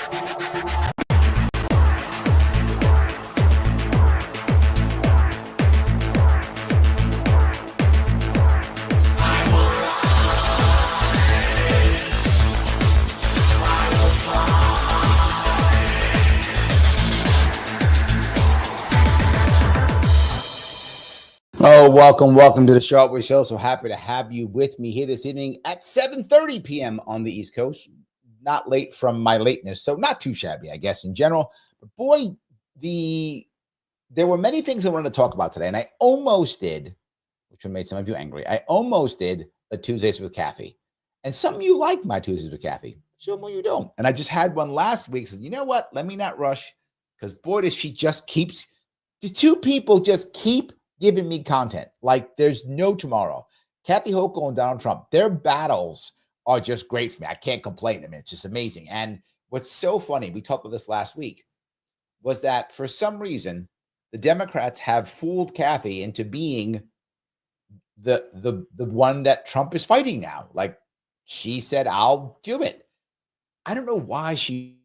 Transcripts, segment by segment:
Oh, welcome to the Sharpe Way Show. So happy to have you with me here this evening at 7:30 p.m. on the East Coast. Not late from my lateness, so not too shabby, I guess, in general. But boy, there were many things I wanted to talk about today, and I almost did, which would make some of you angry. I almost did a Tuesdays with Kathy, and some of you like my Tuesdays with Kathy. Some of you don't. And I just had one last week. So you know what? Let me not rush, because boy, does she just keeps. The two people just keep giving me content like there's no tomorrow. Kathy Hochul and Donald Trump, their battles are just great for me. I can't complain. I mean, it's just amazing. And what's so funny, we talked about this last week, was that for some reason, the Democrats have fooled Kathy into being the one that Trump is fighting now. Like she said, I'll do it. I don't know why she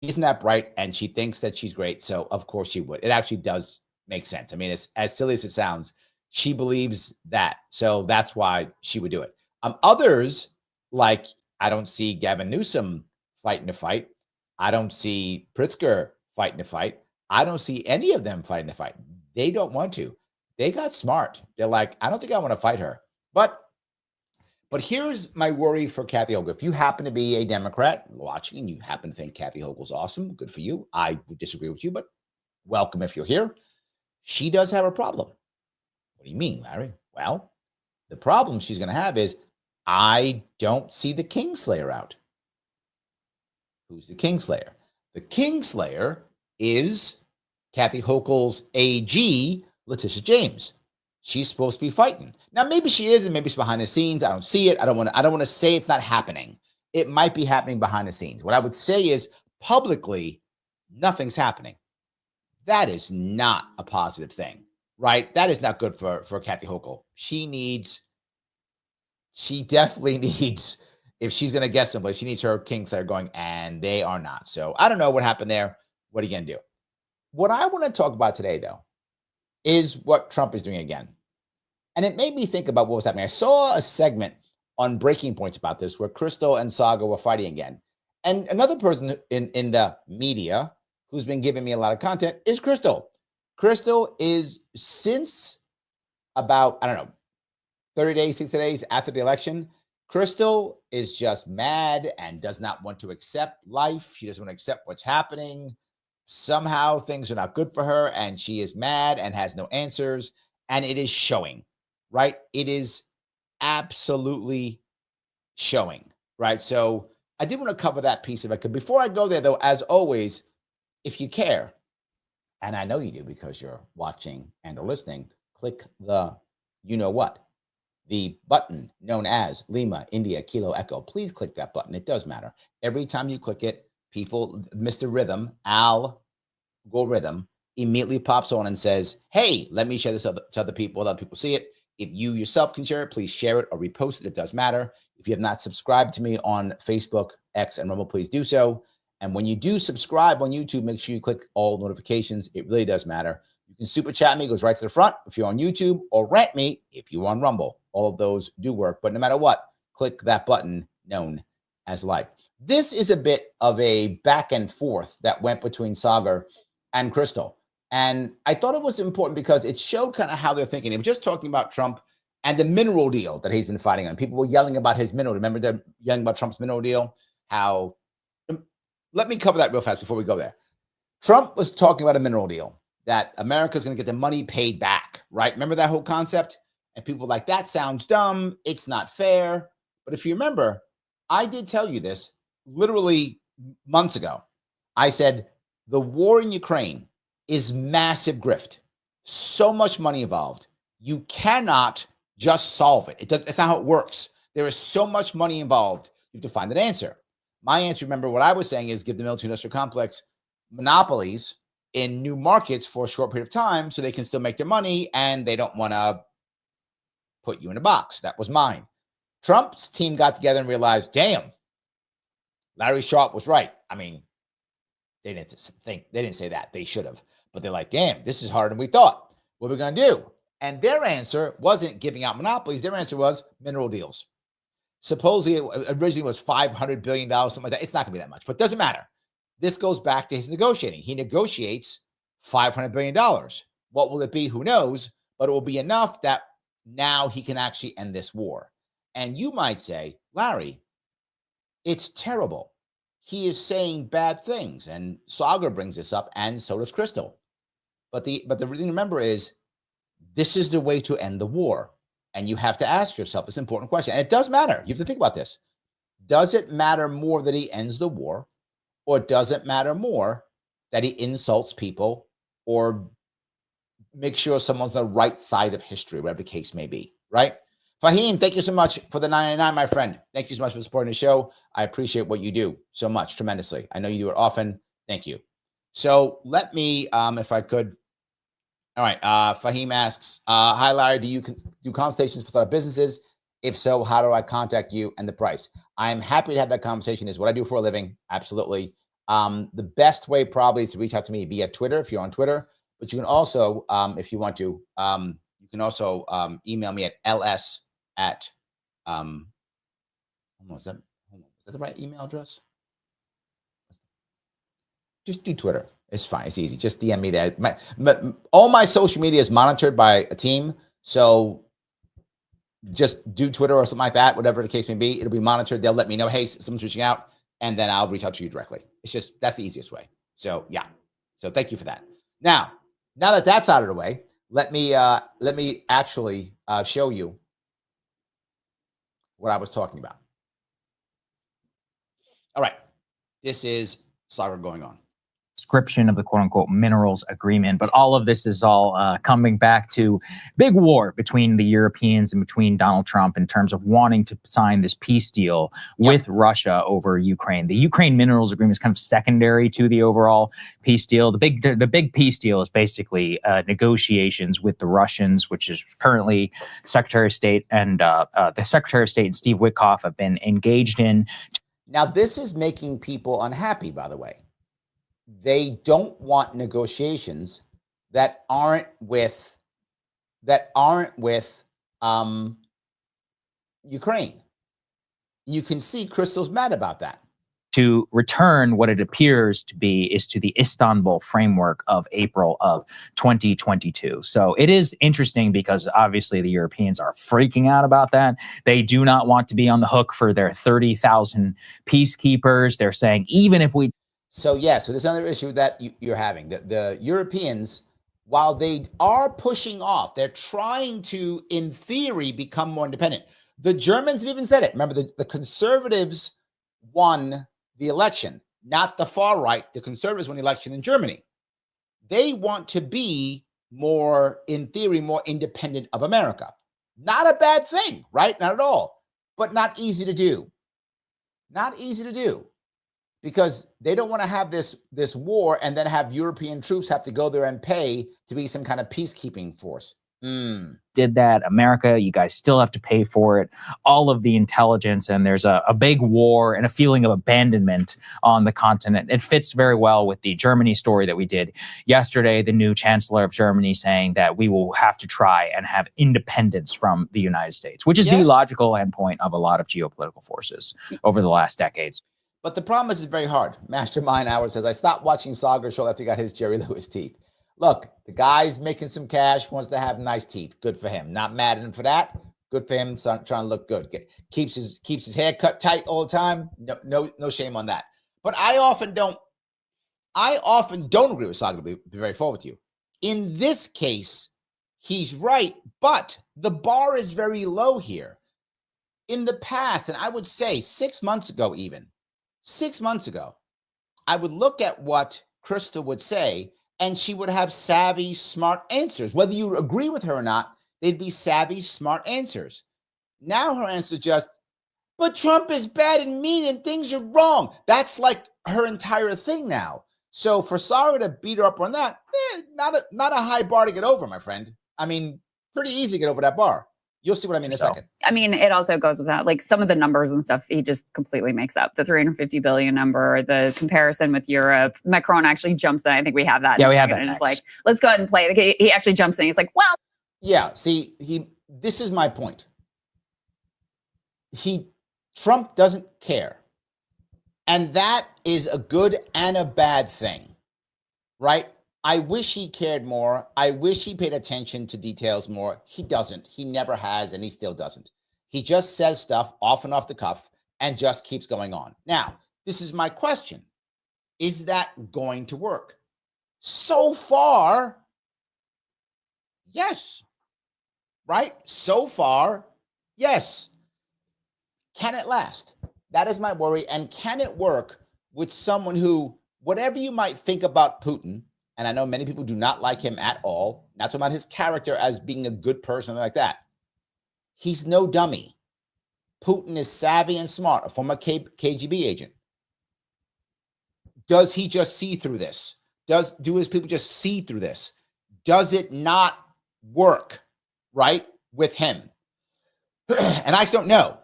isn't that bright and she thinks that she's great. So of course she would. It actually does make sense. I mean, it's as silly as it sounds. She believes that. So that's why she would do it. Others, like I don't see Gavin Newsom fighting the fight. I don't see Pritzker fighting the fight. I don't see any of them fighting the fight. They don't want to. They got smart. They're like, I don't think I want to fight her. But here's my worry for Kathy Hochul. If you happen to be a Democrat watching and you happen to think Kathy Hochul's awesome, good for you. I would disagree with you, but welcome if you're here. She does have a problem. What do you mean, Larry? Well, the problem she's going to have is I don't see the Kingslayer out. Who's the Kingslayer? The Kingslayer is Kathy Hochul's AG, Letitia James. She's supposed to be fighting. Now, maybe she is, and maybe it's behind the scenes. I don't see it. I don't want to say it's not happening. It might be happening behind the scenes. What I would say is publicly, nothing's happening. That is not a positive thing, right? That is not good for Kathy Hochul. She definitely needs, if she's going to get someplace, she needs her Kingslayer going, and they are not. So I don't know what happened there. What are you going to do? What I want to talk about today, though, is what Trump is doing again. And it made me think about what was happening. I saw a segment on Breaking Points about this where Crystal and Saga were fighting again. And another person in the media who's been giving me a lot of content is Crystal. Crystal is, since about, 30 days, 60 days after the election, Crystal is just mad and does not want to accept life. She doesn't want to accept what's happening. Somehow things are not good for her, and she is mad and has no answers, and it is showing, right? It is absolutely showing, right? So I did want to cover that piece of it. Before I go there, though, as always, if you care, and I know you do because you're watching and or listening, click the you-know-what, the button known as Lima, India, Kilo, Echo. Please click that button. It does matter. Every time you click it, people, Mr. Rhythm, algorithm, immediately pops on and says, hey, let me share this to other people, let other people see it. If you yourself can share it, please share it or repost it. It does matter. If you have not subscribed to me on Facebook, X, and Rumble, please do so. And when you do subscribe on YouTube, make sure you click all notifications. It really does matter. You can super chat me, it goes right to the front if you're on YouTube, or rant me if you're on Rumble. All of those do work. But no matter what, click that button known as like. This is a bit of a back and forth that went between Sagar and Crystal. And I thought it was important because it showed kind of how they're thinking. They were just talking about Trump and the mineral deal that he's been fighting on. People were yelling about his mineral. Remember they're yelling about Trump's mineral deal? How, let me cover that real fast before we go there. Trump was talking about a mineral deal that America's going to get the money paid back, right? Remember that whole concept? And people were like, that sounds dumb. It's not fair. But if you remember, I did tell you this literally months ago. I said, the war in Ukraine is massive grift. So much money involved. You cannot just solve it. That's not how it works. There is so much money involved. You have to find an answer. My answer, remember what I was saying, is give the military industrial complex monopolies in new markets for a short period of time so they can still make their money and they don't want to put you in a box. That was mine. Trump's team got together and realized, damn, Larry Sharpe was right. I mean, they didn't say that. They should have. But they're like, damn, this is harder than we thought. What are we going to do? And their answer wasn't giving out monopolies. Their answer was mineral deals. Supposedly, it originally was $500 billion, something like that. It's not going to be that much, but it doesn't matter. This goes back to his negotiating. He negotiates $500 billion. What will it be? Who knows? But it will be enough that now he can actually end this war. And you might say, Larry, it's terrible. He is saying bad things. And Sagar brings this up, and so does Crystal. But the thing to remember is, this is the way to end the war. And you have to ask yourself this important question. And it does matter. You have to think about this. Does it matter more that he ends the war, or does it matter more that he insults people or makes sure someone's on the right side of history, whatever the case may be, right? Fahim, thank you so much for the 999, my friend. Thank you so much for supporting the show. I appreciate what you do so much, tremendously. I know you do it often. Thank you. So let me, if I could. All right. Fahim asks, hi, Larry, do you do consultations for startup businesses? If so, how do I contact you and the price? I'm happy to have that conversation. Is what I do for a living. Absolutely. The best way probably is to reach out to me via Twitter if you're on Twitter. But you can also, if you want to, you can also email me at ls at, was that the right email address? Just do Twitter. It's fine. It's easy. Just DM me there. All my social media is monitored by a team. So just do Twitter or something like that, whatever the case may be. It'll be monitored. They'll let me know, hey, someone's reaching out, and then I'll reach out to you directly. That's the easiest way. So yeah. So thank you for that. Now that that's out of the way, let me actually show you what I was talking about. All right. This is saga going on. Description of the quote-unquote minerals agreement, but all of this is all coming back to big war between the Europeans and between Donald Trump in terms of wanting to sign this peace deal with Russia over Ukraine. The Ukraine minerals agreement is kind of secondary to the overall peace deal. The big peace deal is basically negotiations with the Russians, which is currently Secretary of State and the Secretary of State and Steve Witkoff have been engaged in. Now, this is making people unhappy, by the way. They don't want negotiations that aren't with Ukraine. You can see Crystal's mad about that. To return what it appears to be is to the Istanbul framework of April of 2022. So it is interesting because obviously the Europeans are freaking out about that. They do not want to be on the hook for their 30,000 peacekeepers. They're saying even if we... So there's another issue that you're having. The Europeans, while they are pushing off, they're trying to, in theory, become more independent. The Germans have even said it. Remember, the conservatives won the election, not the far right. The conservatives won the election in Germany. They want to be more, in theory, more independent of America. Not a bad thing, right? Not at all, but not easy to do. Not easy to do. Because they don't want to have this war and then have European troops have to go there and pay to be some kind of peacekeeping force. Did that, America, you guys still have to pay for it. All of the intelligence, and there's a big war and a feeling of abandonment on the continent. It fits very well with the Germany story that we did yesterday. The new chancellor of Germany saying that we will have to try and have independence from the United States, which is the logical endpoint of a lot of geopolitical forces over the last decades. But the problem is it's very hard. Mastermind Hour says, I stopped watching Sagar show after he got his Jerry Lewis teeth. Look, the guy's making some cash, wants to have nice teeth. Good for him. Not mad at him for that. Good for him, trying to look good. Keeps his hair cut tight all the time. No shame on that. But I often don't agree with Sagar, to be very forward with you. In this case, he's right, but the bar is very low here. In the past, and I would say 6 months ago even, 6 months ago, I would look at what Krista would say, and she would have savvy, smart answers. Whether you agree with her or not, they'd be savvy, smart answers. Now her answer is just, but Trump is bad and mean and things are wrong. That's like her entire thing now. So for Sarah to beat her up on that, not a high bar to get over, my friend. I mean, pretty easy to get over that bar. You'll see what I mean in a second. I mean, it also goes without, like, some of the numbers and stuff he just completely makes up. The 350 billion number, the comparison with Europe. Macron actually jumps in. I think we have that. Yeah, we have that. And it's like, let's go ahead and play. Like, he actually jumps in. He's like, well. Yeah, see, this is my point. Trump doesn't care. And that is a good and a bad thing, right? I wish he cared more. I wish he paid attention to details more. He doesn't. He never has, and he still doesn't. He just says stuff off and off the cuff and just keeps going on. Now, this is my question. Is that going to work? So far, yes. Right? So far, yes. Can it last? That is my worry. And can it work with someone who, whatever you might think about Putin, and I know many people do not like him at all, not talking about his character as being a good person like that. He's no dummy. Putin is savvy and smart, a former KGB agent. Does he just see through this? Do his people just see through this? Does it not work, right, with him? And I don't know,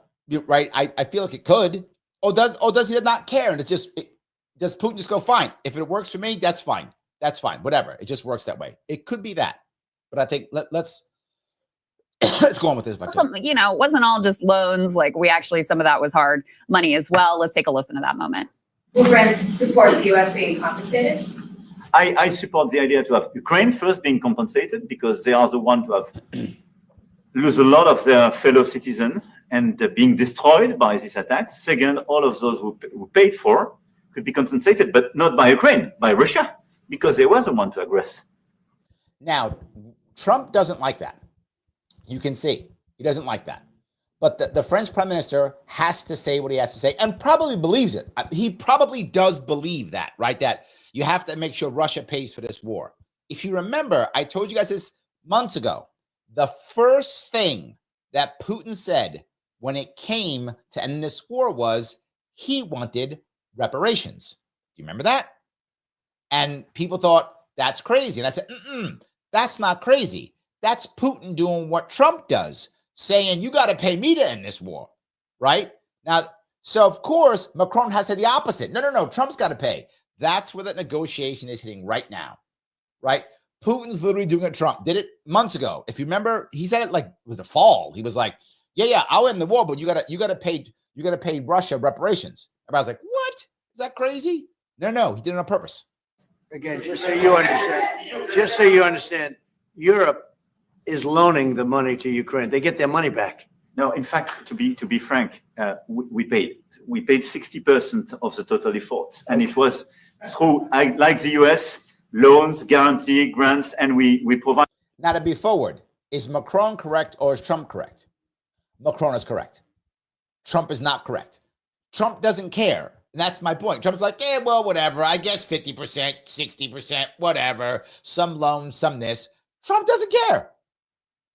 right? I feel like it could. Or does he not care? And does Putin just go, fine, if it works for me, that's fine. That's fine. Whatever. It just works that way. It could be that. But I think let's go on with this. You know, it wasn't all just loans. Like, some of that was hard money as well. Let's take a listen to that moment. Will France support the U.S. being compensated? I support the idea to have Ukraine first being compensated, because they are the one to have lose a lot of their fellow citizens and being destroyed by these attacks. Second, all of those who paid for could be compensated, but not by Ukraine, by Russia, because they were the one to aggress. Now, Trump doesn't like that. You can see he doesn't like that. But the French prime minister has to say what he has to say and probably believes it. He probably does believe that, right? That you have to make sure Russia pays for this war. If you remember, I told you guys this months ago. The first thing that Putin said when it came to ending this war was he wanted reparations. Do you remember that? And people thought, that's crazy. And I said, that's not crazy. That's Putin doing what Trump does, saying, you got to pay me to end this war, right? Now, so of course, Macron has said the opposite. No, Trump's got to pay. That's where that negotiation is hitting right now, right? Putin's literally doing what Trump did it months ago. If you remember, he said it like with the fall. He was like, yeah, I'll end the war, but you gotta pay Russia reparations. Everybody's like, what? Is that crazy? No, he did it on purpose. Again, just so you understand, Europe is loaning the money to Ukraine. They get their money back. No, in fact, to be frank, we paid 60% of the total effort, and it was through, like the US, loans, guarantee, grants, and we provide. Now, to be forward, is Macron correct or is Trump correct? Macron is correct. Trump is not correct. Trump doesn't care. And that's my point. Trump's like, well, whatever. I guess 50%, 60%, whatever. Some loans, some this. Trump doesn't care.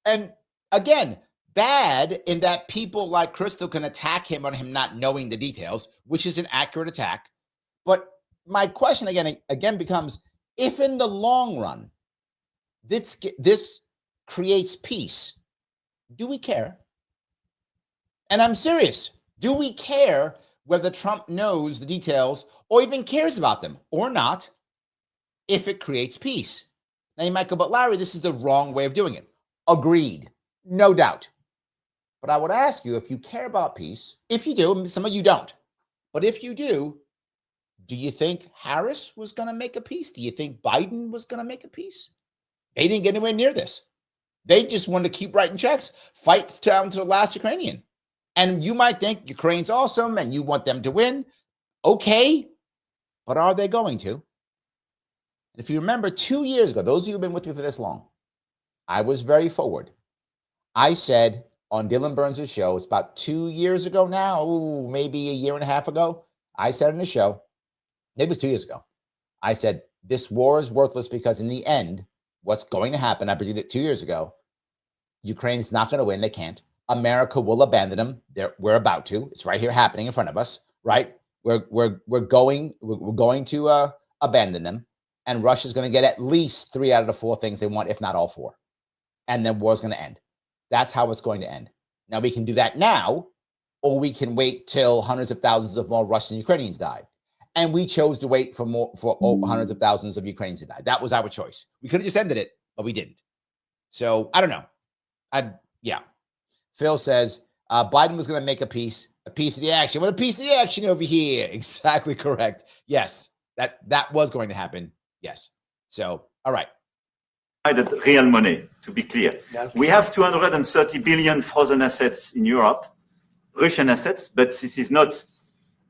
And again, bad in that people like Crystal can attack him on him not knowing the details, which is an accurate attack. But my question again becomes, if in the long run, this creates peace, do we care? And I'm serious. Do we care whether Trump knows the details or even cares about them or not if it creates peace? Now you might go, but Larry, this is the wrong way of doing it. Agreed. No doubt. But I would ask you, if you care about peace, if you do, some of you don't, but if you do you think Harris was going to make a peace? Do you think Biden was going to make a peace? They didn't get anywhere near this. They just wanted to keep writing checks, fight down to the last Ukrainian. And you might think Ukraine's awesome and you want them to win. Okay, but are they going to? And if you remember 2 years ago, those of you who've been with me for this long, I was very forward. I said on Dylan Burns' show, it's about 2 years ago now, maybe a year and a half ago, I said in the show, maybe it was 2 years ago, I said, this war is worthless because in the end, what's going to happen, I predicted it 2 years ago, Ukraine is not going to win. They can't. America will abandon them. We're about to. It's right here happening in front of us, right? We're going to abandon them. And Russia's going to get at least 3 out of the 4 things they want, if not all 4. And then war's going to end. That's how it's going to end. Now, we can do that now, or we can wait till hundreds of thousands of more Russian Ukrainians died. And we chose to wait for hundreds of thousands of Ukrainians to die. That was our choice. We could have just ended it, but we didn't. So I don't know. Yeah. Phil says Biden was going to make a piece of the action. What a piece of the action over here. Exactly correct. Yes, that was going to happen. Yes. So, all right. That real money, to be clear. Yeah. We have 230 billion frozen assets in Europe, Russian assets, but this is not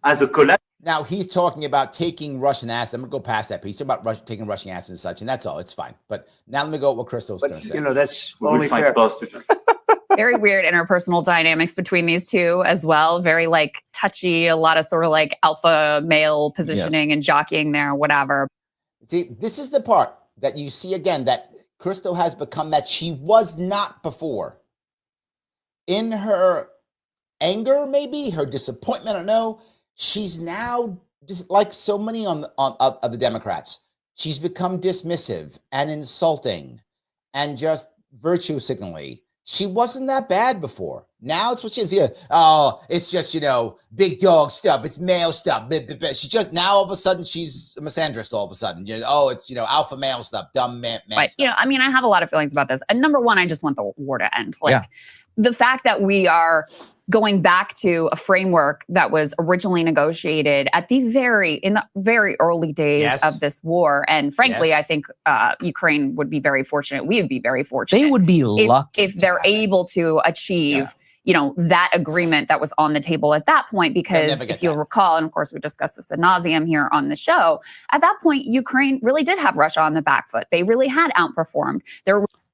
as a collateral. Now, he's talking about taking Russian assets. I'm going to go past that piece. He's talking about taking Russian assets and such, and that's all. It's fine. But now let me go with what Crystal's going to say. That's We only will find fair. prostitution. Very weird interpersonal dynamics between these two as well. Very like touchy, a lot of sort of like alpha male positioning and jockeying there, whatever. See, this is the part that you see again that Crystal has become that she was not before. In her anger, maybe her disappointment, I don't know. She's now just like so many of the Democrats. She's become dismissive and insulting and just virtue signaling. She wasn't that bad before. Now it's what she is here. Oh, it's just, big dog stuff. It's male stuff. She just, now all of a sudden she's a misandrist all of a sudden. It's, alpha male stuff, dumb man But, stuff. I have a lot of feelings about this. And number one, I just want the war to end. The fact that we are going back to a framework that was originally negotiated in the very early days of this war. And frankly, I think Ukraine would be very fortunate. We would be very fortunate. They would be lucky if they're able to achieve, that agreement that was on the table at that point. Because if you'll recall, and of course we discussed this ad nauseum here on the show, at that point, Ukraine really did have Russia on the back foot. They really had outperformed.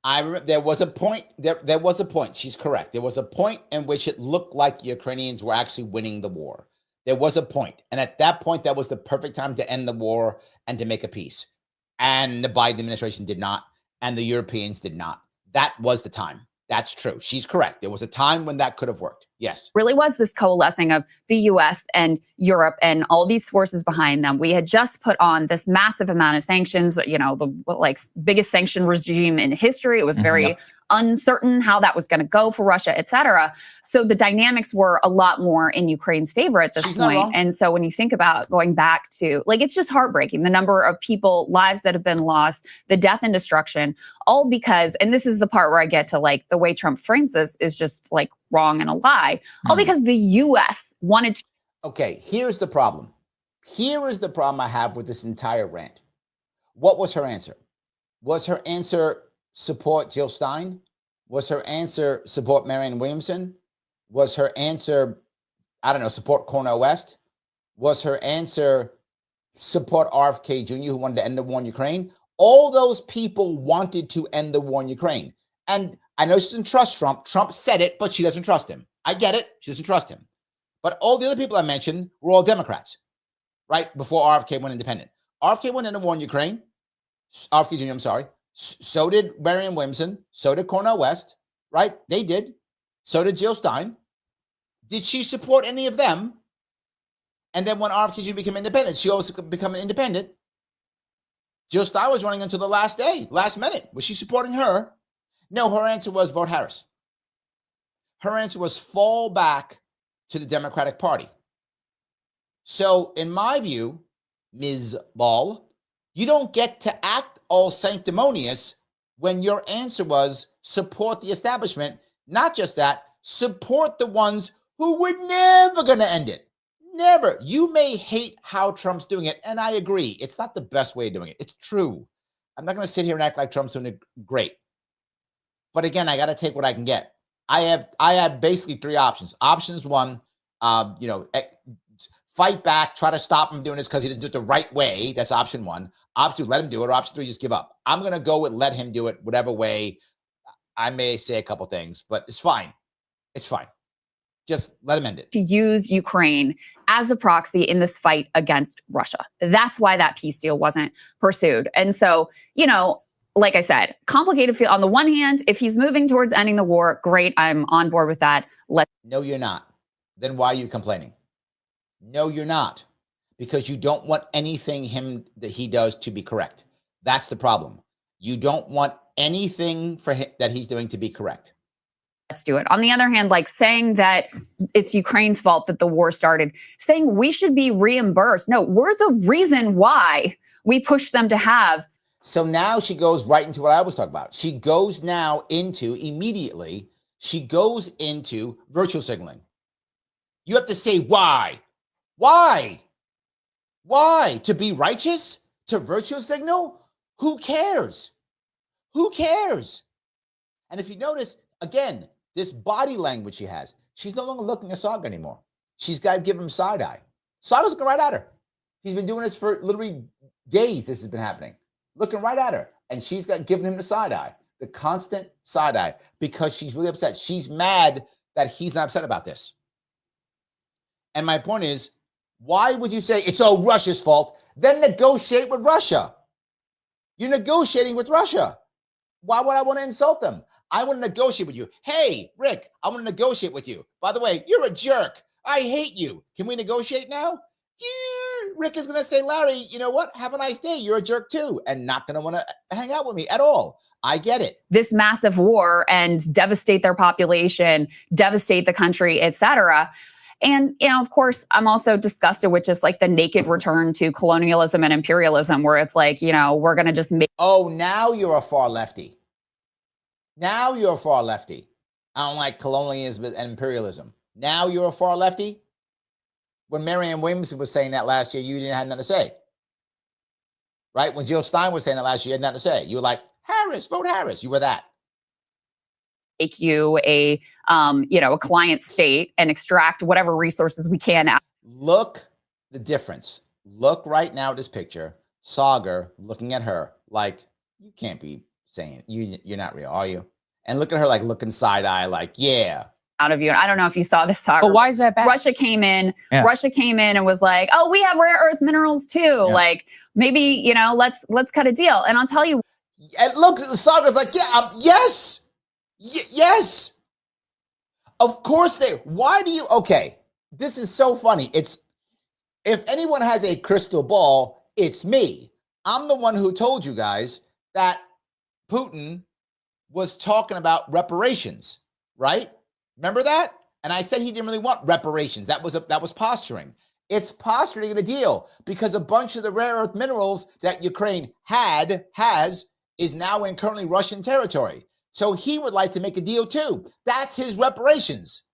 I remember there was a point. There was a point. She's correct. There was a point in which it looked like the Ukrainians were actually winning the war. There was a point, and at that point, that was the perfect time to end the war and to make a peace. And the Biden administration did not, and the Europeans did not. That was the time. That's true. She's correct. There was a time when that could have worked. Yes. Really was this coalescing of the US and Europe and all these forces behind them. We had just put on this massive amount of sanctions, the biggest sanction regime in history. It was very uncertain how that was going to go for Russia, et cetera. So the dynamics were a lot more in Ukraine's favor at this point. And so when you think about going back to, it's just heartbreaking, the number of lives that have been lost, the death and destruction, all because, and this is the part where I get to the way Trump frames this is just wrong and a lie, all because the U.S. wanted to. Okay, here's the problem. Here is the problem I have with this entire rant. What was her answer? Was her answer support Jill Stein? Was her answer support Marianne Williamson? Was her answer, support Cornel West? Was her answer support RFK Jr., who wanted to end the war in Ukraine? All those people wanted to end the war in Ukraine. And I know she doesn't trust Trump. Trump said it, but she doesn't trust him. I get it. She doesn't trust him. But all the other people I mentioned were all Democrats, right? Before RFK went independent. RFK went into war in Ukraine. RFK Jr., I'm sorry. So did Marianne Williamson. So did Cornel West, right? They did. So did Jill Stein. Did she support any of them? And then when RFK Jr. became independent, she also became an independent. Jill Stein was running until the last minute. Was she supporting her? No, her answer was vote Harris. Her answer was fall back to the Democratic Party. So in my view, Ms. Ball, you don't get to act all sanctimonious when your answer was support the establishment. Not just that, support the ones who were never going to end it. Never. You may hate how Trump's doing it, and I agree. It's not the best way of doing it. It's true. I'm not going to sit here and act like Trump's doing it great. But again, I got to take what I can get. I had basically three options. Options one, fight back, try to stop him doing this because he doesn't do it the right way. That's option one. Option two, let him do it. Or option three, just give up. I'm going to go with let him do it whatever way. I may say a couple things, but it's fine. It's fine. Just let him end it. To use Ukraine as a proxy in this fight against Russia. That's why that peace deal wasn't pursued. And so, like I said, complicated feel. On the one hand, if he's moving towards ending the war, great. I'm on board with that. No, you're not. Then why are you complaining? No, you're not. Because you don't want anything that he does to be correct. That's the problem. You don't want anything that he's doing to be correct. let's do it. On the other hand, like saying that it's Ukraine's fault that the war started, saying we should be reimbursed. No, we're the reason why we pushed them to have. So now she goes right into what I was talking about. She goes now into immediately, she goes into virtual signaling. You have to say why. Why? Why? To be righteous? To virtual signal? Who cares? Who cares? And if you notice, again, this body language she has, she's no longer looking at Saga anymore. She's got to give him side eye. Saga's looking right at her. He's been doing this for literally days. This has been happening. Looking right at her. And she's got giving him the side eye, the constant side eye, because she's really upset. She's mad that he's not upset about this. And my point is, why would you say it's all Russia's fault? Then negotiate with Russia. You're negotiating with Russia. Why would I want to insult them? I want to negotiate with you. Hey, Rick, I want to negotiate with you. By the way, you're a jerk. I hate you. Can we negotiate now? Yeah. Rick is going to say, Larry, you know what? Have a nice day. You're a jerk too. And not going to want to hang out with me at all. I get it. This massive war and devastate their population, devastate the country, etc. And, you know, of course, I'm also disgusted with just like the naked return to colonialism and imperialism, where it's like, you know, we're going to just make. Oh, now you're a far lefty. Now you're a far lefty. I don't like colonialism and imperialism. Now you're a far lefty. When Marianne Williamson was saying that last year, you didn't have nothing to say. Right? When Jill Stein was saying that last year, you had nothing to say. You were like, Harris, vote Harris. You were that. Make you a, a client state and extract whatever resources we can out. Look the difference. Look right now at this picture. Sagar looking at her like, you can't be saying you're not real, are you? And look at her like looking side eye, like, yeah. Out of you. And I don't know if you saw this, Sagar. But why is that bad? Russia came in and was like, oh, we have rare earth minerals too. Yeah. Like maybe, you know, let's cut a deal. And I'll tell you. And look, Sagar's like, yeah, yes. Yes. Of course why do you, okay, this is so funny. It's, if anyone has a crystal ball, it's me. I'm the one who told you guys that Putin was talking about reparations, right? Remember that? And I said he didn't really want reparations. That was posturing. It's posturing in a deal because a bunch of the rare earth minerals that Ukraine has is now in currently Russian territory. So he would like to make a deal too. That's his reparations.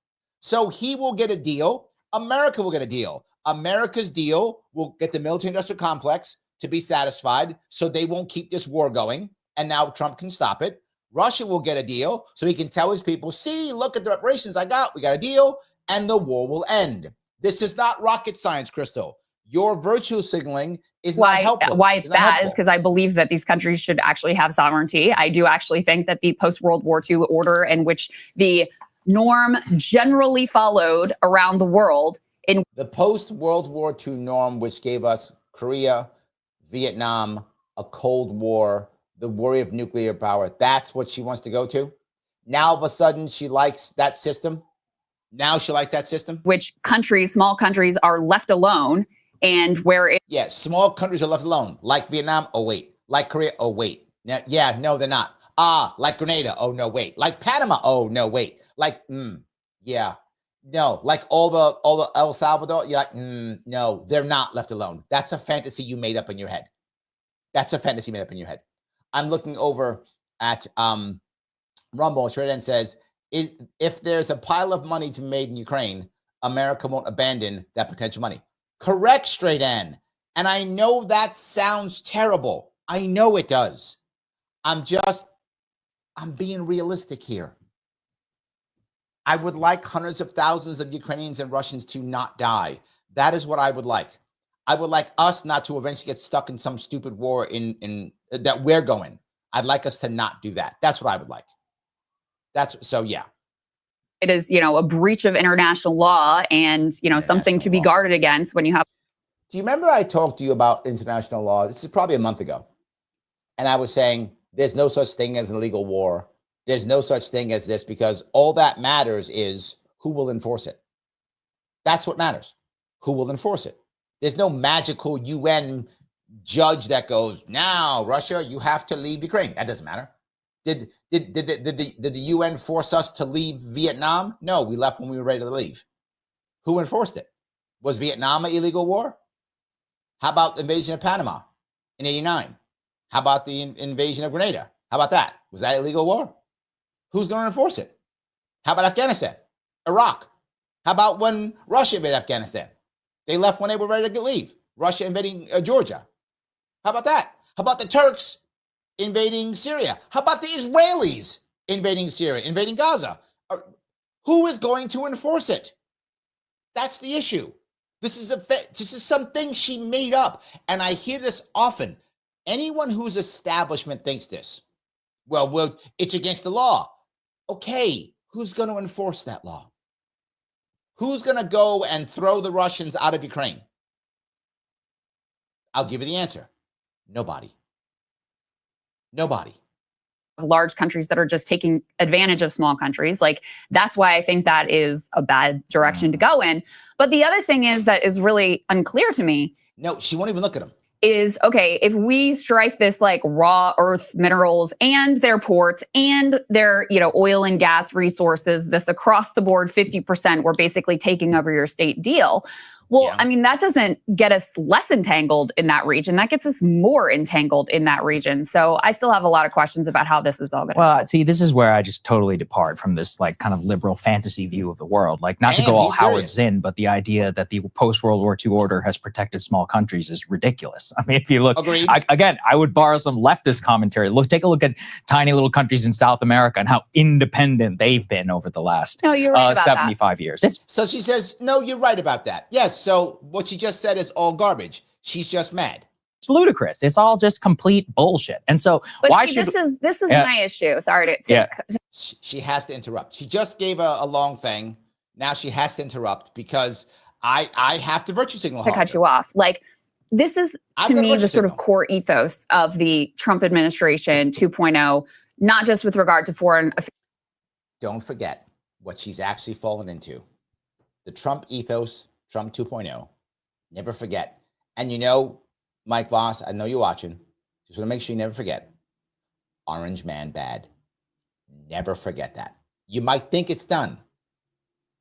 So he will get a deal. America will get a deal. America's deal will get the military industrial complex to be satisfied so they won't keep this war going. And now Trump can stop it. Russia will get a deal so he can tell his people, see, look at the reparations I got. We got a deal and the war will end. This is not rocket science, Crystal. Your virtue signaling is not helpful. Why it's bad is because I believe that these countries should actually have sovereignty. I do actually think that the post-World War II order in which the norm generally followed around the world. In the post-World War II norm, which gave us Korea, Vietnam, a Cold War, the worry of nuclear power, that's what she wants to go to. Now, all of a sudden, she likes that system. Now she likes that system. Which countries, small countries, are left alone. And where small countries are left alone, like Vietnam. Oh wait, like Korea. Oh wait, no, they're not. Like Grenada. Oh no, wait, like Panama. Oh no, wait, like no, like all the El Salvador. You're like no, they're not left alone. That's a fantasy you made up in your head. That's a fantasy made up in your head. I'm looking over at Rumble. Straight and says, if there's a pile of money to be made in Ukraine, America won't abandon that potential money. Correct, Straight N. And I know that sounds terrible. I know it does. I'm being realistic here. I would like hundreds of thousands of Ukrainians and Russians to not die. That is what I would like. I would like us not to eventually get stuck in some stupid war in that we're going. I'd like us to not do that. That's what I would like. Yeah. It is, a breach of international law and, something to be guarded against when you have. Do you remember I talked to you about international law? This is probably a month ago. And I was saying there's no such thing as an illegal war. There's no such thing as this because all that matters is who will enforce it. That's what matters. Who will enforce it? There's no magical UN judge that goes, now, Russia, you have to leave Ukraine. That doesn't matter. Did the UN force us to leave Vietnam? No, we left when we were ready to leave. Who enforced it? Was Vietnam an illegal war? How about the invasion of Panama in 89? How about the invasion of Grenada? How about that? Was that illegal war? Who's going to enforce it? How about Afghanistan? Iraq? How about when Russia invaded Afghanistan? They left when they were ready to leave. Russia invading Georgia. How about that? How about the Turks invading Syria? How about the Israelis invading Syria, invading Gaza? Who is going to enforce it? That's the issue. This is something she made up. And I hear this often. Anyone who's establishment thinks this. Well, it's against the law. Okay, who's going to enforce that law? Who's going to go and throw the Russians out of Ukraine? I'll give you the answer. Nobody. Nobody. Large countries that are just taking advantage of small countries. Like, that's why I think that is a bad direction to go in. But the other thing is that is really unclear to me. No, she won't even look at them. Is, okay, if we strike this like raw earth minerals and their ports and their, oil and gas resources, this across the board 50%, we're basically taking over your state deal. Well, Yeah. I mean, that doesn't get us less entangled in that region. That gets us more entangled in that region. So I still have a lot of questions about how this is all going to Well, see, this is where I just totally depart from this like kind of liberal fantasy view of the world. Like, not to go all Howard Zinn, but the idea that the post-World War II order has protected small countries is ridiculous. I mean, if you look, Agreed. I would borrow some leftist commentary. Take a look at tiny little countries in South America and how independent they've been over the last No, you're right about 75 years. So she says, no, you're right about that. Yes. So what she just said is all garbage. She's just mad. It's ludicrous. It's all just complete bullshit. And so But why see, should this is my issue. Sorry to She has to interrupt. She just gave a long thing. Now she has to interrupt because I have to virtue signal her. to cut you off. Like, this is, I've to got a me, virtue the sort of signal. core ethos of the Trump administration 2.0, not just with regard to foreign affairs. Don't forget what she's actually fallen into. The Trump ethos, Trump 2.0. Never forget. And Mike Voss, I know you're watching. Just want to make sure you never forget. Orange man bad. Never forget that. You might think it's done.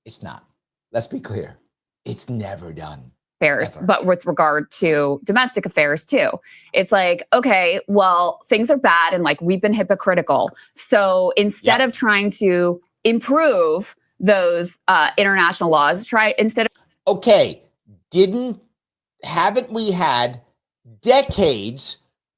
It's not. Let's be clear. It's never done. Affairs, Ever. but with regard to domestic affairs too. It's like, okay, well, things are bad and like we've been hypocritical. So instead of trying to improve those international laws, Okay. Haven't we had decades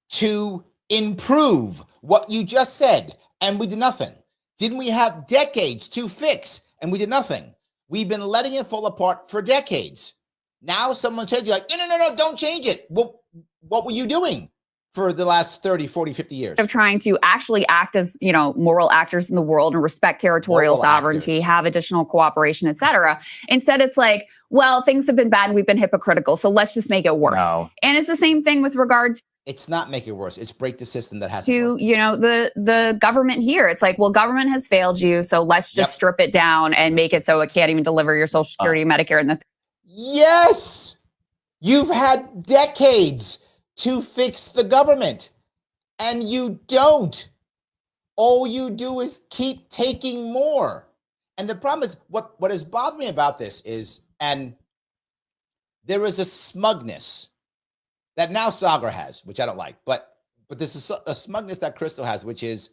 to improve what you just said and we did nothing? Didn't we have decades to fix and we did nothing? We've been letting it fall apart for decades. Now someone says, you're like, no, don't change it. Well, what were you doing for the last 30, 40, 50 years? of trying to actually act as, moral actors in the world and respect territorial Moral sovereignty, actors. have additional cooperation, et cetera. Instead, it's like, well, things have been bad and we've been hypocritical, so let's just make it worse. No. And it's the same thing with regard It's not make it worse. It's break the system that hasn't to, worked. the government here. It's like, well, government has failed you, so let's just strip it down and make it so it can't even deliver your Social Security, Medicare, and the Yes. You've had decades to fix the government and you don't. All you do is keep taking more. And the problem is what has bothered me about this is, and there is a smugness that now Sagar has, which I don't like, but this is a smugness that Crystal has, which is,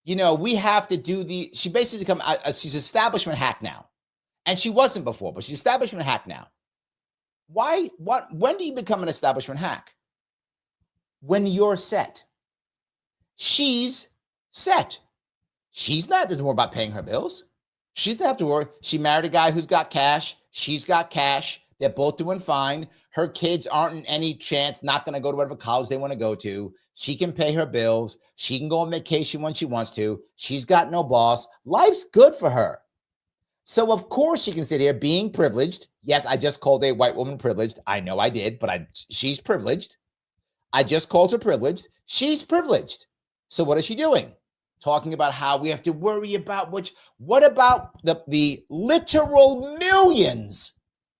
we have to do she basically she's establishment hack now. And she wasn't before, but she's establishment hack now. When do you become an establishment hack? When you're set. She's set. She's not, doesn't worry about paying her bills. She doesn't have to worry. She married a guy who's got cash. She's got cash. They're both doing fine. Her kids aren't in any chance not going to go to whatever college they want to go to. She can pay her bills. She can go on vacation when she wants to. She's got no boss. Life's good for her. So, of course, she can sit here being privileged. Yes, I just called a white woman privileged. I know I did, but she's privileged. I just called her privileged. She's privileged. So what is she doing? Talking about how we have to worry about what about the literal millions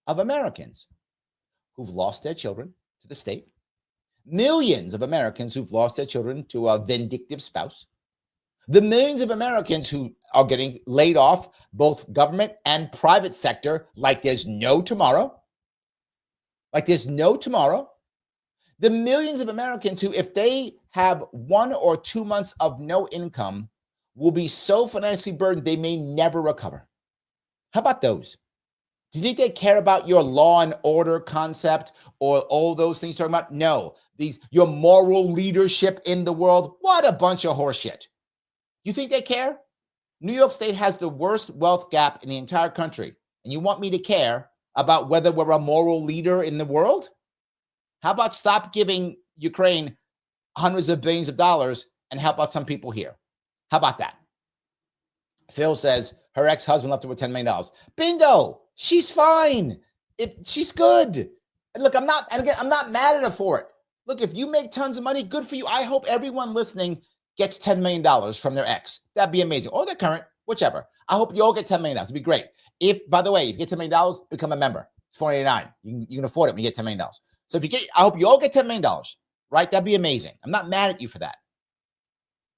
of Americans who've lost their children to the state, millions of Americans who've lost their children to a vindictive spouse, The millions of Americans who are getting laid off, both government and private sector, like there's no tomorrow. Like there's no tomorrow. The millions of Americans who, if they have 1 or 2 months of no income, will be so financially burdened they may never recover. How about those? Do you think they care about your law and order concept or all those things you're talking about? No. Your moral leadership in the world? What a bunch of horseshit. You think they care? New York State has the worst wealth gap in the entire country. And you want me to care about whether we're a moral leader in the world? How about stop giving Ukraine hundreds of billions of dollars and help out some people here? How about that? Phil says her ex-husband left her with $10 million. Bingo. She's fine. She's good. And look, I'm not mad at her for it. Look, if you make tons of money, good for you. I hope everyone listening gets $10 million from their ex. That'd be amazing. Or their current, whichever. I hope you all get $10 million. It'd be great. By the way, if you get $10 million, become a member. It's $4.89. You can afford it when you get $10 million. So I hope you all get $10 million, right? That'd be amazing. I'm not mad at you for that.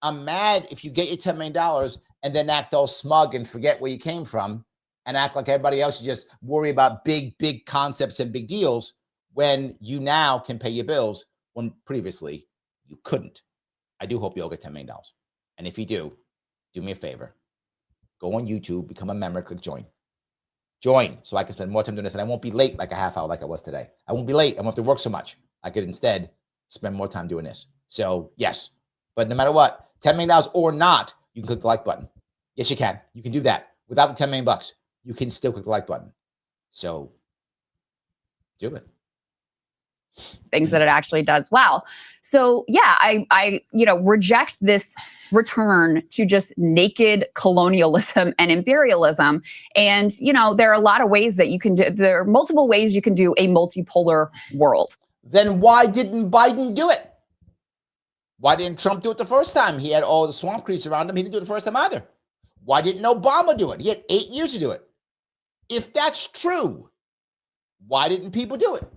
I'm mad if you get your $10 million and then act all smug and forget where you came from and act like everybody else. You just worry about big concepts and big deals when you now can pay your bills when previously you couldn't. I do hope you all get $10 million. And if you do me a favor. Go on YouTube, become a member, click join. Join so I can spend more time doing this and I won't be late like a half hour like I was today. I won't be late. I won't have to work so much. I could instead spend more time doing this. So yes, but no matter what, $10 million or not, you can click the like button. Yes, you can. You can do that without the $10 million. You can still click the like button. So do it. Things that it actually does well. So yeah, I reject this return to just naked colonialism and imperialism. And there are a lot of ways that you can do. There are multiple ways you can do a multipolar world. Then why didn't Biden do it? Why didn't Trump do it the first time? He had all the swamp creatures around him. He didn't do it the first time either. Why didn't Obama do it? He had 8 years to do it. If that's true, why didn't people do it?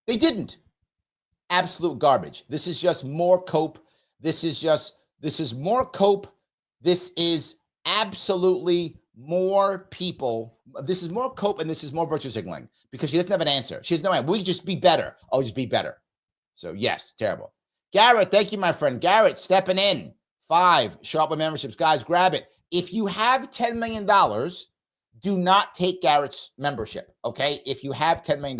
They didn't. Absolute garbage. This is just more cope. This is more cope. This is absolutely more people. This is more cope and this is more virtue signaling because she doesn't have an answer. She has no answer. We just be better. Oh, just be better. So yes, terrible. Garrett, thank you, my friend. Garrett, stepping in. 5 Sharpe Way memberships. Guys, grab it. If you have $10 million, do not take Garrett's membership, okay? If you have $10 million.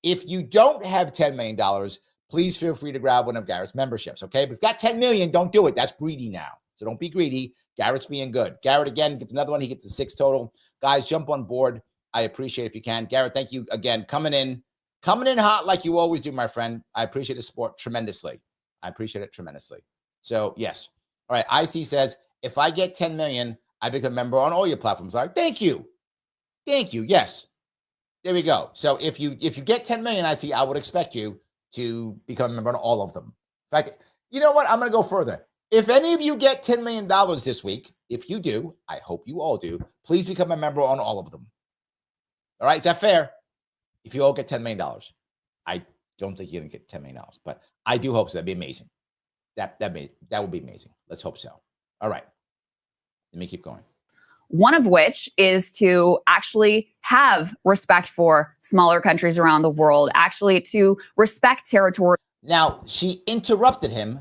If you don't have $10 million, please feel free to grab one of Garrett's memberships, okay? But if you've got $10 million, don't do it. That's greedy now. So don't be greedy. Garrett's being good. Garrett, again, gets another one. He gets a 6 total. Guys, jump on board. I appreciate it if you can. Garrett, thank you again. Coming in hot like you always do, my friend. I appreciate the support tremendously. I appreciate it tremendously. So, yes. All right. IC says, if I get 10 million, I become a member on all your platforms. All right. Thank you. Thank you. Yes. There we go. So if you get 10 million, IC, I would expect you to become a member on all of them. In fact, you know what? I'm going to go further. If any of you get $10 million this week, if you do, I hope you all do, please become a member on all of them. All right. Is that fair? If you all get $10 million, I don't think you're going to get $10 million, but I do hope so. That'd be amazing. That would be amazing. Let's hope so. All right. Let me keep going. One of which is to actually have respect for smaller countries around the world, actually to respect territory. Now, she interrupted him,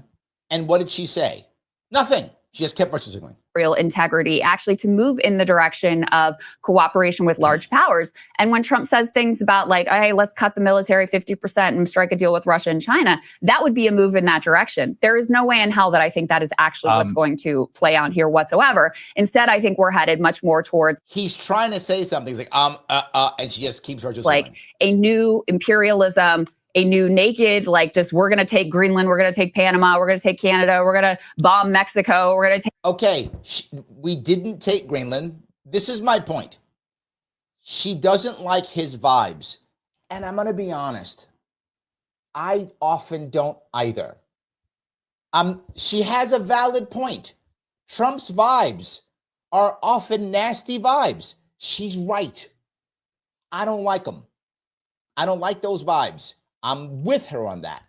and what did she say? Nothing. She just kept virtue signaling. Real integrity, actually to move in the direction of cooperation with large powers. And when Trump says things about like, hey, let's cut the military 50% and strike a deal with Russia and China, that would be a move in that direction. There is no way in hell that I think that is actually what's going to play out here whatsoever. Instead, I think we're headed much more towards. He's trying to say something. He's like, and she just keeps virtue signaling. Like a new imperialism, a new naked, like just we're going to take Greenland, we're going to take Panama, we're going to take Canada, we're going to bomb Mexico, we're going to take. Okay, we didn't take Greenland. This is my point. She doesn't like his vibes. And I'm going to be honest. I often don't either. She has a valid point. Trump's vibes are often nasty vibes. She's right. I don't like them. I don't like those vibes. I'm with her on that.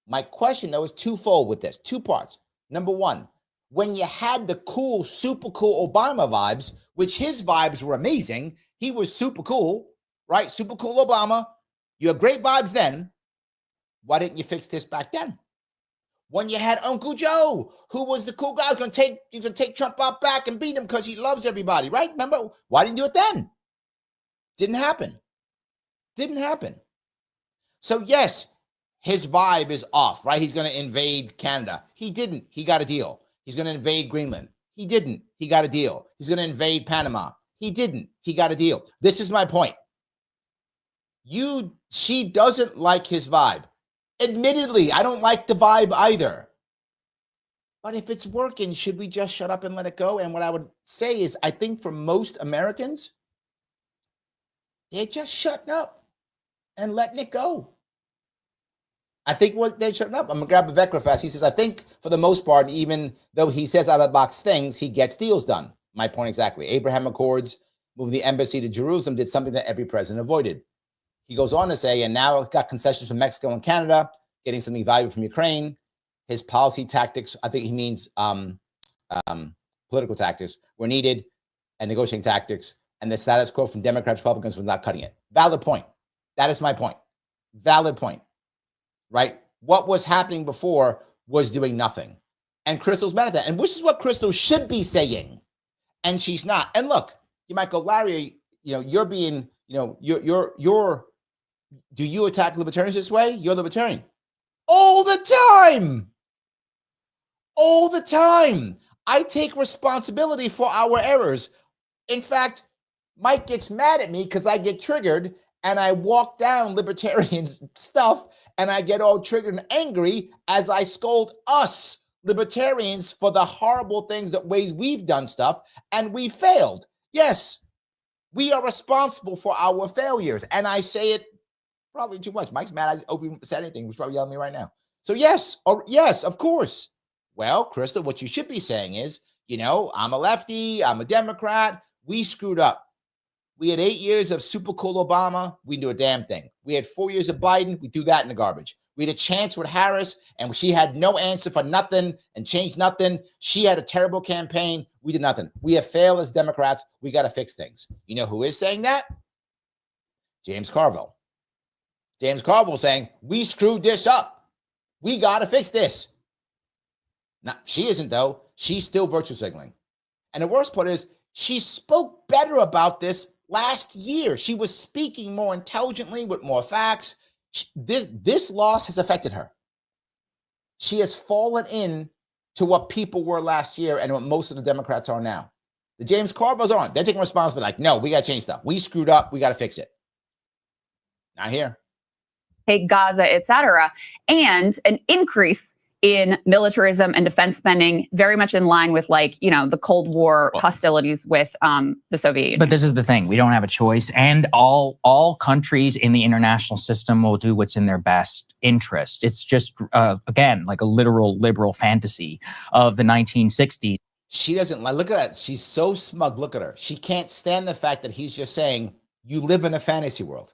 My question, though, is twofold with this. 2 parts. Number one, when you had the cool, super cool Obama vibes, which his vibes were amazing. He was super cool, right? Super cool Obama. You had great vibes then. Why didn't you fix this back then? When you had Uncle Joe, who was the cool guy, who's going to take Trump out back and beat him because he loves everybody, right? Remember? Why didn't you do it then? Didn't happen. Didn't happen. So yes, his vibe is off, right? He's going to invade Canada. He didn't. He got a deal. He's going to invade Greenland. He didn't. He got a deal. He's going to invade Panama. He didn't. He got a deal. This is my point. She doesn't like his vibe. Admittedly, I don't like the vibe either. But if it's working, should we just shut up and let it go? And what I would say is, I think for most Americans, they're just shutting up and letting it go. I think what they're shutting up. I'm going to grab a Vecra fast. He says, I think for the most part, even though he says out of the box things, he gets deals done. My point exactly. Abraham Accords, moving the embassy to Jerusalem, did something that every president avoided. He goes on to say, and now got concessions from Mexico and Canada, getting something valuable from Ukraine. His policy tactics, I think he means political tactics, were needed, and negotiating tactics. And the status quo from Democrats, Republicans was not cutting it. Valid point. That is my point. Valid point. Right? What was happening before was doing nothing. And Crystal's mad at that. And which is what Crystal should be saying. And she's not. And look, you might go, Larry, you're being, you're do you attack libertarians this way? You're libertarian. All the time. All the time. I take responsibility for our errors. In fact, Mike gets mad at me because I get triggered and I walk down libertarian stuff and I get all triggered and angry as I scold us libertarians for the horrible things, that ways we've done stuff and we failed. Yes, we are responsible for our failures. And I say it probably too much. Mike's mad. I hope he said anything. He's probably yelling at me right now. So yes, of course. Well, Crystal, what you should be saying is, I'm a lefty, I'm a Democrat. We screwed up. We had 8 years of super cool Obama. We didn't do a damn thing. We had 4 years of Biden. We threw that in the garbage. We had a chance with Harris, and she had no answer for nothing and changed nothing. She had a terrible campaign. We did nothing. We have failed as Democrats. We got to fix things. You know who is saying that? James Carville. James Carville saying, we screwed this up. We got to fix this. Now, she isn't, though. She's still virtue signaling. And the worst part is, she spoke better about this last year. She was speaking more intelligently with more facts. This loss has affected her. She has fallen in to what people were last year and what most of the Democrats are now. The James Carvilles aren't. They're taking responsibility. Like, no, we got to change stuff. We screwed up. We got to fix it. Not here. Take Gaza, et cetera, and an increase in militarism and defense spending, very much in line with the Cold War hostilities with the Soviet Union. But this is the thing. We don't have a choice. And all countries in the international system will do what's in their best interest. It's just, again, like a literal liberal fantasy of the 1960s. She doesn't look at that. She's so smug. Look at her. She can't stand the fact that he's just saying, you live in a fantasy world.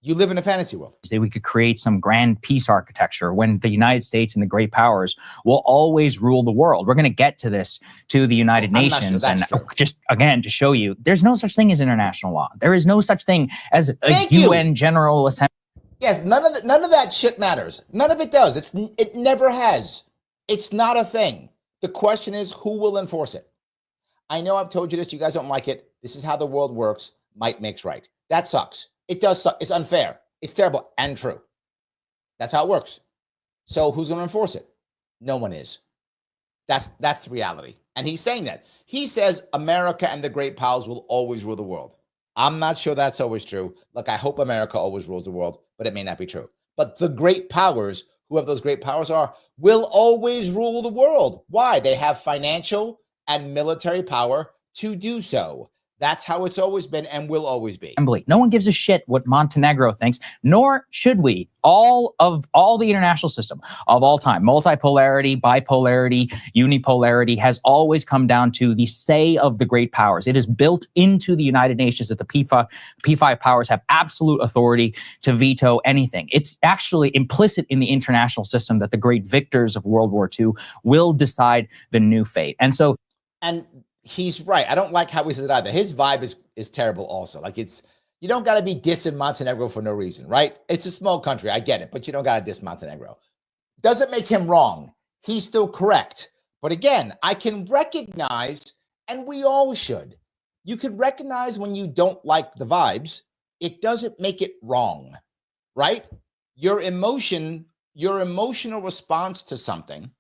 You live in a fantasy world. Say we could create some grand peace architecture when the United States and the great powers will always rule the world. We're going to get to this, to the United Nations. And just, again, to show you, there's no such thing as international law. There is no such thing as a UN General Assembly. Yes, none of that shit matters. None of it does. It never has. It's not a thing. The question is, who will enforce it? I know I've told you this. You guys don't like it. This is how the world works. Might makes right. That sucks. It does suck. It's unfair. It's terrible and true. That's how it works. So who's going to enforce it? No one is. That's the reality. And he's saying that. He says America and the great powers will always rule the world. I'm not sure that's always true. Look, I hope America always rules the world, but it may not be true. But the great powers, whoever those great powers are, will always rule the world. Why? They have financial and military power to do so. That's how it's always been and will always be. No one gives a shit what Montenegro thinks, nor should we. All the international system of all time, multipolarity, bipolarity, unipolarity, has always come down to the say of the great powers. It is built into the United Nations that the P5 powers have absolute authority to veto anything. It's actually implicit in the international system that the great victors of World War II will decide the new fate. And he's right. I don't like how he says it either. His vibe is terrible also. Like, you don't got to be dissing Montenegro for no reason, right? It's a small country. I get it, but you don't got to diss Montenegro. Doesn't make him wrong. He's still correct. But again, I can recognize, and we all should, you can recognize when you don't like the vibes. It doesn't make it wrong, right? Your emotional response to something,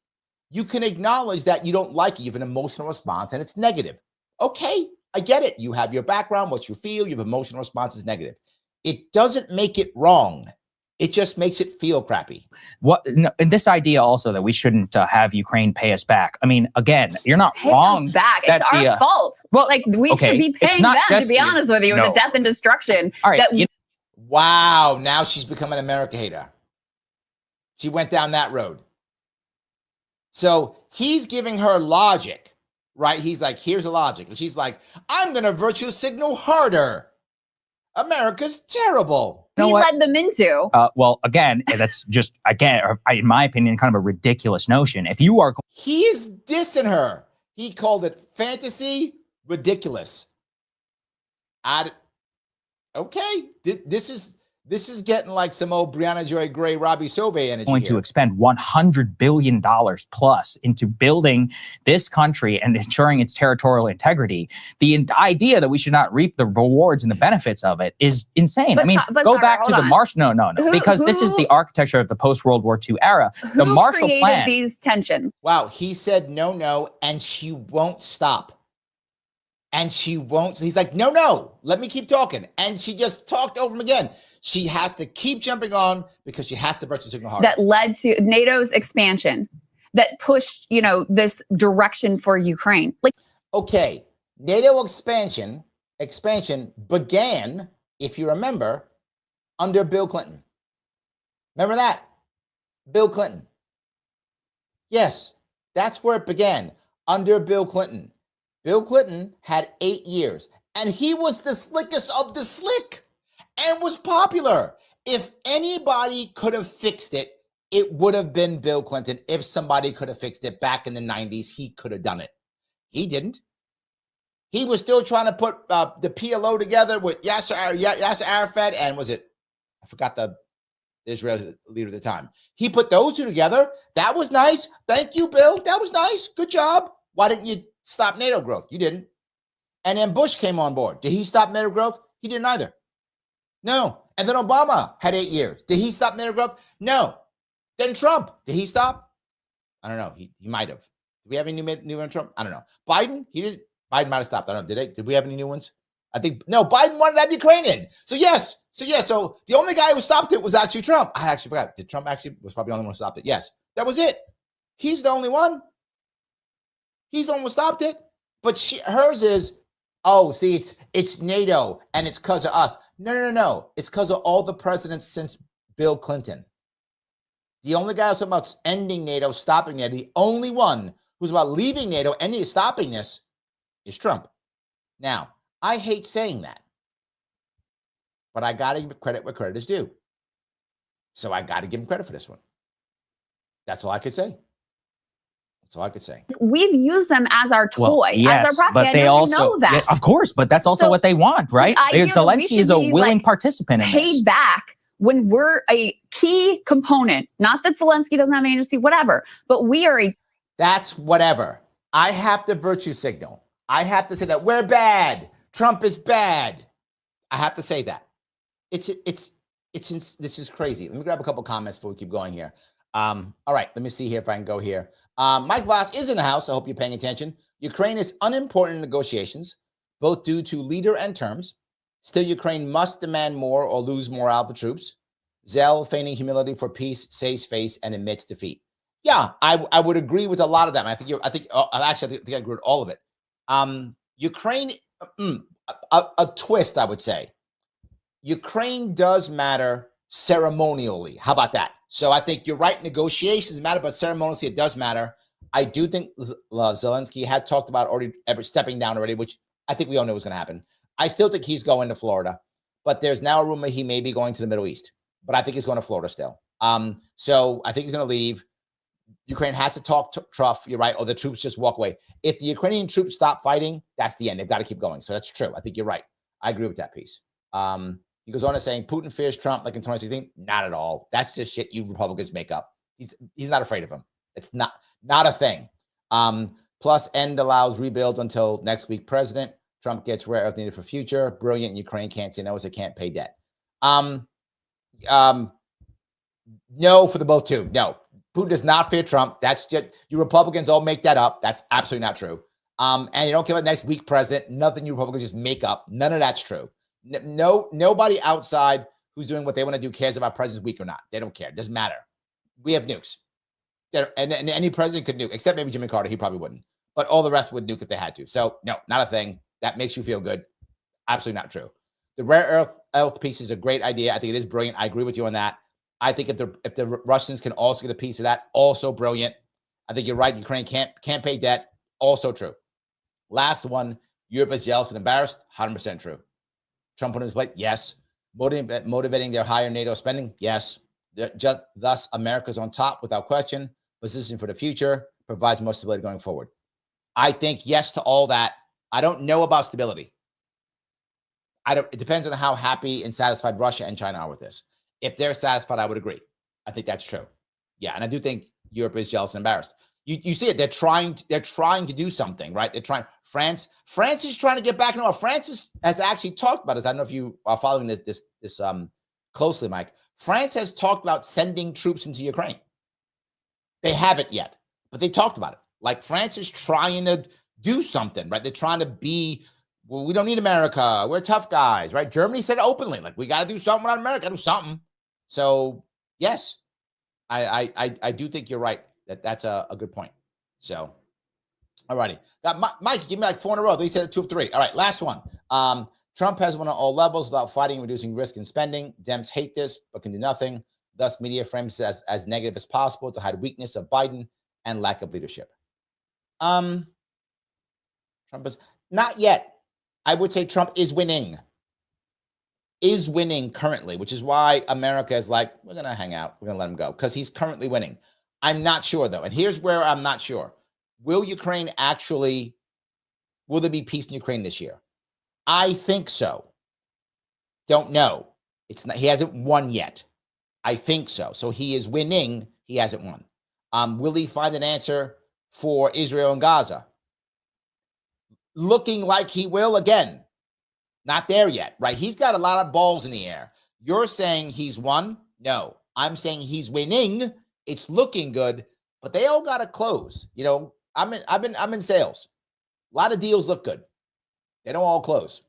you can acknowledge that you don't like it. You have an emotional response and it's negative. Okay, I get it. You have your background, what you feel, your emotional response is negative. It doesn't make it wrong. It just makes it feel crappy. And this idea also that we shouldn't have Ukraine pay us back. I mean, again, you're not Pay wrong. us back. It's our fault. Well, like, we okay, should be paying them, to be honest with you, no. with the death and destruction. All right. Wow, now she's become an America hater. She went down that road. So he's giving her logic, right? He's like, here's the logic. And she's like, I'm going to virtue signal harder. America's terrible. We led them into. Well, again, that's just, in my opinion, kind of a ridiculous notion. If you are... He is dissing her. He called it fantasy ridiculous. Okay, this is getting like some old Brianna Joy Gray, Robbie Sauvé energy. Going to expend $100 billion plus into building this country and ensuring its territorial integrity. The idea that we should not reap the rewards and the benefits of it is insane. But go back to the Marshall. No. Because this is the architecture of the post-World War II era. The Marshall Plan. These tensions. Wow, he said no, and she won't stop. And she won't. He's like, no, let me keep talking. And she just talked over him again. She has to keep jumping on because she has to virtue signal harder. That led to NATO's expansion, that pushed, this direction for Ukraine. Okay, NATO expansion began, if you remember, under Bill Clinton. Remember that? Bill Clinton. Yes, that's where it began, under Bill Clinton. Bill Clinton had 8 years, and he was the slickest of the slick. And was popular. If anybody could have fixed it, it would have been Bill Clinton. If somebody could have fixed it back in the 90s, he could have done it. He didn't. He was still trying to put the PLO together with Yasser Arafat and I forgot the Israeli leader at the time. He put those two together. That was nice. Thank you, Bill. That was nice. Good job. Why didn't you stop NATO growth? You didn't. And then Bush came on board. Did he stop NATO growth? He didn't either. No. And then Obama had 8 years. Did he stop NATO growth? No. Then Trump, did he stop? I don't know. He might have. Did we have any new on Trump? I don't know. Biden, he did. Biden might have stopped. I don't know. Did we have any new ones? I think no. Biden wanted to have Ukraine in. So yes. So the only guy who stopped it was actually Trump. I actually forgot. Did Trump actually was probably the only one who stopped it? Yes. That was it. He's the only one. He's the one who stopped it. But hers is, oh, see, it's NATO and it's because of us. No. It's because of all the presidents since Bill Clinton. The only guy who's talking about ending NATO, stopping NATO, the only one who's about leaving NATO and stopping this is Trump. Now, I hate saying that, but I got to give credit where credit is due. So I got to give him credit for this one. That's all I could say. That's all I could say. We've used them as our toy, yes, as our proxy. But they know that. Yeah, of course, but that's also what they want, right? Zelensky is a willing participant in this. Paid back when we're a key component. Not that Zelensky doesn't have an agency, whatever, but we are a... That's whatever. I have to virtue signal. I have to say that we're bad. Trump is bad. I have to say that. This is crazy. Let me grab a couple comments before we keep going here. All right, let me see here if I can go here. Mike Voss is in the house. I hope you're paying attention. Ukraine is unimportant in negotiations, both due to leader and terms. Still, Ukraine must demand more or lose morale for troops. Zell, feigning humility for peace, saves face and admits defeat. Yeah, I would agree with a lot of them. I think I agree with all of it. Ukraine, a twist, I would say. Ukraine does matter ceremonially. How about that? So I think you're right. Negotiations matter, but ceremonially it does matter. I do think Zelensky had talked about already stepping down already, which I think we all knew was going to happen. I still think he's going to Florida, but there's now a rumor he may be going to the Middle East. But I think he's going to Florida still. So I think he's going to leave. Ukraine has to talk to Trump. You're right. Or the troops just walk away. If the Ukrainian troops stop fighting, that's the end. They've got to keep going. So that's true. I think you're right. I agree with that piece. He goes on to saying Putin fears Trump like in 2016. Not at all. That's just shit you Republicans make up. He's not afraid of him. It's not a thing. Plus, end allows rebuild until next week. President Trump gets rare earth needed for future. Brilliant. Ukraine can't say no as it can't pay debt. No for the both too. No, Putin does not fear Trump. That's just you Republicans all make that up. That's absolutely not true. And you don't care about next week president. Nothing you Republicans just make up. None of that's true. Nobody outside who's doing what they want to do cares about president's week or not. They don't care. It doesn't matter. We have nukes. And any president could nuke, except maybe Jimmy Carter. He probably wouldn't. But all the rest would nuke if they had to. So no, not a thing. That makes you feel good. Absolutely not true. The rare earth piece is a great idea. I think it is brilliant. I agree with you on that. I think if the Russians can also get a piece of that, also brilliant. I think you're right. Ukraine can't pay debt. Also true. Last one. Europe is jealous and embarrassed. 100% true. Trump on his plate. Yes. Motivating their higher NATO spending. Yes. Thus, America's on top without question. Position for the future. Provides more stability going forward. I think yes to all that. I don't know about stability. It depends on how happy and satisfied Russia and China are with this. If they're satisfied, I would agree. I think that's true. Yeah, and I do think Europe is jealous and embarrassed. You see it. They're trying to do something, right? They're trying. France is trying to get back into. France has actually talked about this. I don't know if you are following this closely, Mike. France has talked about sending troops into Ukraine. They haven't yet, but they talked about it. Like France is trying to do something, right? They're trying to be. Well, we don't need America. We're tough guys, right? Germany said openly, like, we got to do something on America. Do something. So yes, I do think you're right. That's a good point. So, all righty. Mike, give me like 4 in a row. He said 2 of 3. All right, last one. Trump has won on all levels without fighting and reducing risk and spending. Dems hate this, but can do nothing. Thus, media frames it as negative as possible to hide weakness of Biden and lack of leadership. Trump is not yet. I would say Trump is winning currently, which is why America is like, we're going to hang out. We're going to let him go because he's currently winning. I'm not sure, though. And here's where I'm not sure. Will there be peace in Ukraine this year? I think so. Don't know. He hasn't won yet. I think so. So he is winning. He hasn't won. Will he find an answer for Israel and Gaza? Looking like he will again. Not there yet, right? He's got a lot of balls in the air. You're saying he's won? No. I'm saying he's winning. It's looking good, but they all got to close. You know, I'm in sales. A lot of deals look good. They don't all close.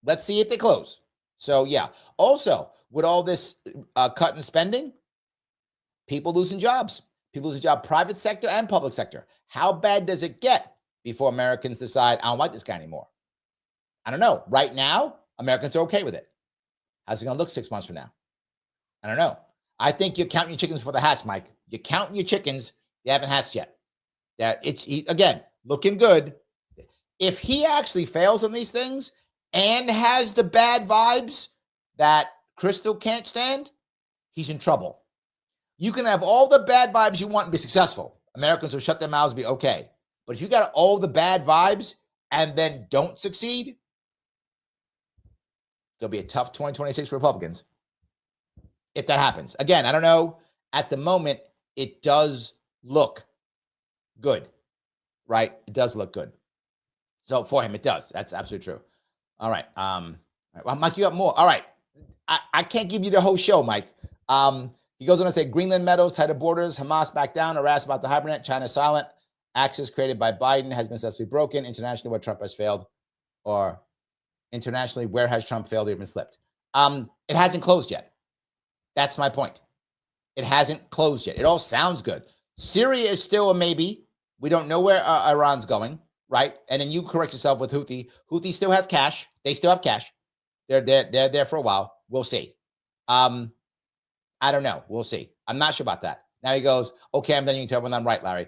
Let's see if they close. So yeah. Also, with all this cut in spending, people losing jobs. People losing jobs, private sector and public sector. How bad does it get before Americans decide, I don't like this guy anymore? I don't know. Right now, Americans are okay with it. How's it going to look 6 months from now? I don't know. I think you're counting your chickens before the hatch, Mike. You're counting your chickens. They haven't hatched yet. Again, looking good. If he actually fails on these things and has the bad vibes that Crystal can't stand, he's in trouble. You can have all the bad vibes you want and be successful. Americans will shut their mouths and be okay. But if you got all the bad vibes and then don't succeed, it's going to be a tough 2026 for Republicans. If that happens. Again, I don't know. At the moment, it does look good, right? It does look good. So for him, it does. That's absolutely true. All right. Well, Mike, you got more. All right. I can't give you the whole show, Mike. He goes on to say, Greenland meadows, tighter borders, Hamas back down, harassed about the hypernet, China silent, access created by Biden has been successfully broken, internationally where Trump has failed, or internationally, where has Trump failed or even slipped? It hasn't closed yet. That's my point. It hasn't closed yet. It all sounds good. Syria is still a maybe. We don't know where Iran's going. right? And then you correct yourself with Houthi. Houthi still has cash. They still have cash. They're there for a while. We'll see. I don't know. We'll see. I'm not sure about that. Now he goes, okay, I'm done. You can tell when I'm right, Larry.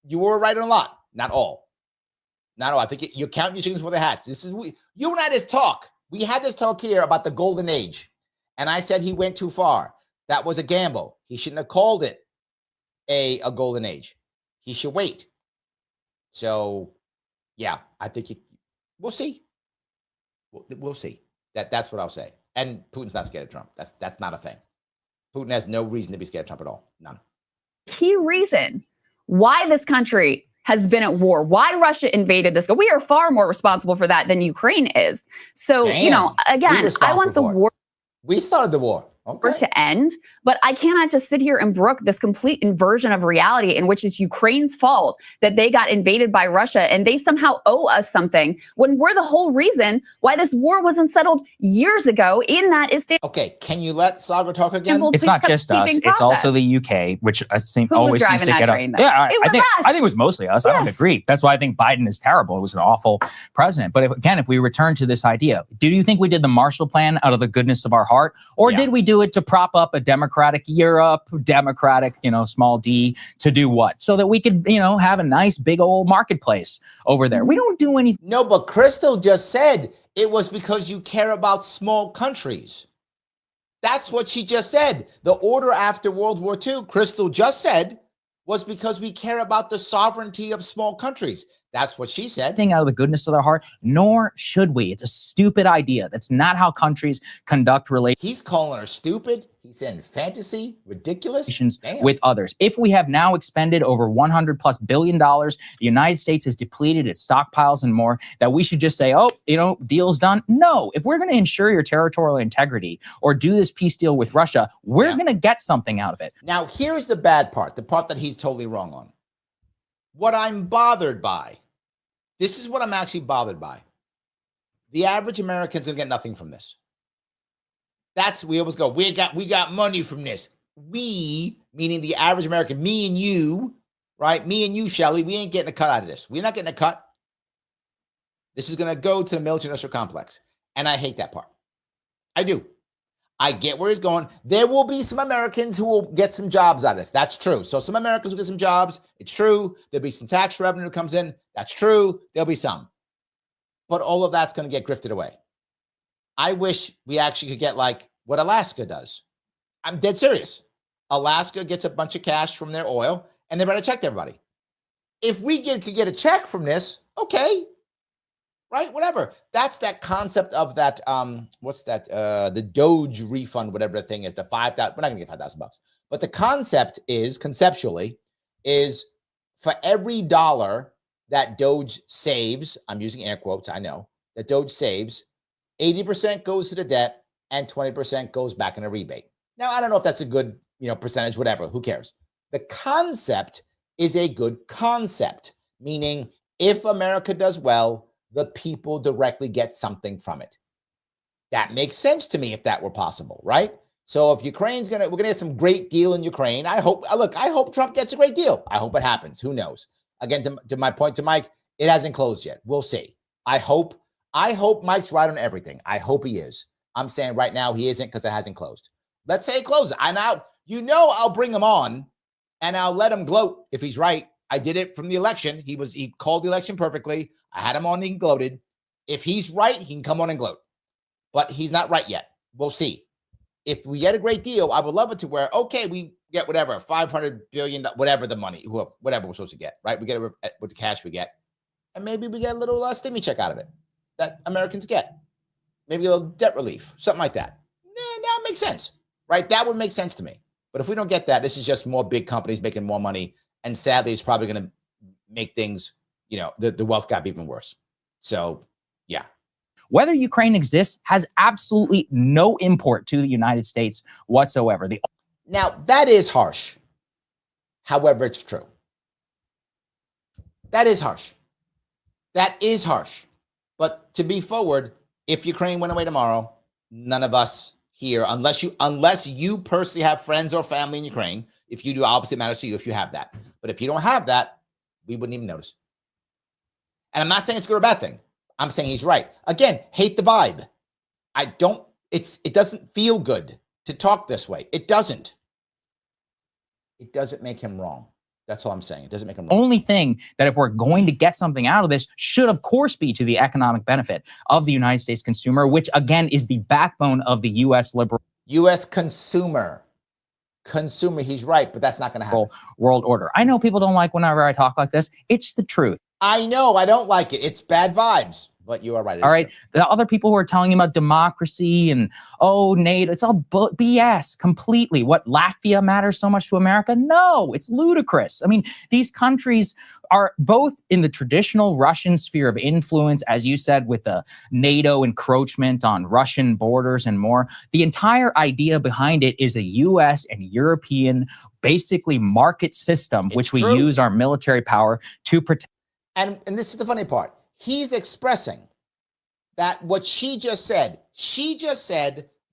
You were right on a lot. Not all. Not all. I think you're counting your chickens before they hatch. You and I just talk. We had this talk here about the golden age. And I said he went too far. That was a gamble. He shouldn't have called it a golden age. He should wait. So, yeah, I think we'll see. We'll see. That's what I'll say. And Putin's not scared of Trump. That's not a thing. Putin has no reason to be scared of Trump at all. None. Key reason why this country has been at war, why Russia invaded this. We are far more responsible for that than Ukraine is. So, Damn. Again, I want the war. We started the war. Okay. To end, but I cannot just sit here and brook this complete inversion of reality in which it's Ukraine's fault that they got invaded by Russia and they somehow owe us something when we're the whole reason why this war wasn't settled years ago. In that is okay. Can you let Sagar talk again? It's not just us; it's also the UK, which always seems to get up. Yeah, I think it was mostly us. Yes. I don't agree. That's why I think Biden is terrible. It was an awful president. But if we return to this idea, do you think we did the Marshall Plan out of the goodness of our heart, or did we do it to prop up a democratic Europe, democratic, small d, to do what? So that we could, have a nice big old marketplace over there. We don't do anything. No, but Crystal just said it was because you care about small countries. That's what she just said. The order after World War II, Crystal just said, was because we care about the sovereignty of small countries. That's what she said. Out of the goodness of their heart, nor should we. It's a stupid idea. That's not how countries conduct relations. He's calling her stupid. He's saying fantasy, ridiculous. With others. If we have now expended over $100+ billion, the United States has depleted its stockpiles and more, that we should just say, deal's done. No, if we're going to ensure your territorial integrity or do this peace deal with Russia, we're going to get something out of it. Now, here's the bad part, the part that he's totally wrong on. What I'm bothered by, this is what I'm actually bothered by. The average American's gonna get nothing from this. We always go, we got money from this. We, meaning the average American, me and you, right? Me and you, Shelley, we ain't getting a cut out of this. We're not getting a cut. This is gonna go to the military industrial complex. And I hate that part. I do. I get where he's going. There will be some Americans who will get some jobs out of this. That's true. So some Americans will get some jobs. It's true. There'll be some tax revenue that comes in. That's true. There'll be some. But all of that's going to get grifted away. I wish we actually could get like what Alaska does. I'm dead serious. Alaska gets a bunch of cash from their oil, and they write a check to everybody. If we could get a check from this, okay. Right? Whatever. That's that concept of that, what's that? The Doge refund, whatever the thing is, the 5,000, we're not gonna get $5,000. But the concept is, conceptually, is for every dollar that Doge saves, I'm using air quotes, I know, that Doge saves, 80% goes to the debt and 20% goes back in a rebate. Now, I don't know if that's a good, percentage, whatever, who cares? The concept is a good concept, meaning if America does well, the people directly get something from it. That makes sense to me if that were possible, right? So if Ukraine's we're gonna get some great deal in Ukraine. I hope Trump gets a great deal. I hope it happens. Who knows? Again, to my point to Mike, it hasn't closed yet. We'll see. I hope Mike's right on everything. I hope he is. I'm saying right now he isn't because it hasn't closed. Let's say it closes. I'll bring him on and I'll let him gloat if he's right. I did it from the election. He called the election perfectly. I had him on, he gloated. If he's right, he can come on and gloat. But he's not right yet. We'll see. If we get a great deal, I would love it to where, okay, we get whatever, $500 billion, whatever the money, whatever we're supposed to get, right? We get it with the cash we get. And maybe we get a little stimmy check out of it that Americans get. Maybe a little debt relief, something like that. That makes sense, right? That would make sense to me. But if we don't get that, this is just more big companies making more money. And sadly, it's probably going to make things, the wealth gap even worse. So, yeah. Whether Ukraine exists has absolutely no import to the United States whatsoever. Now, that is harsh. However, it's true. That is harsh. That is harsh. But to be forward, if Ukraine went away tomorrow, none of us here, unless you personally have friends or family in Ukraine, if you do, obviously it matters to you if you have that. But if you don't have that, we wouldn't even notice. And I'm not saying it's good or bad thing. I'm saying he's right. Again, hate the vibe. It doesn't feel good to talk this way. It doesn't. It doesn't make him wrong. That's all I'm saying. It doesn't make him wrong. Only thing that if we're going to get something out of this should, of course, be to the economic benefit of the United States consumer, which, again, is the backbone of the U.S. liberal U.S. consumer, he's right, but that's not going to happen. world order. I know people don't like whenever I talk like this. It's the truth. I know, I don't like it. It's bad vibes, but you are right. All right. The other people who are telling you about democracy and, NATO, it's all BS completely. What, Latvia matters so much to America? No, it's ludicrous. I mean, these countries are both in the traditional Russian sphere of influence, as you said, with the NATO encroachment on Russian borders and more. The entire idea behind it is a US and European, basically market system, which we use our military power to protect. And this is the funny part. He's expressing that what she just said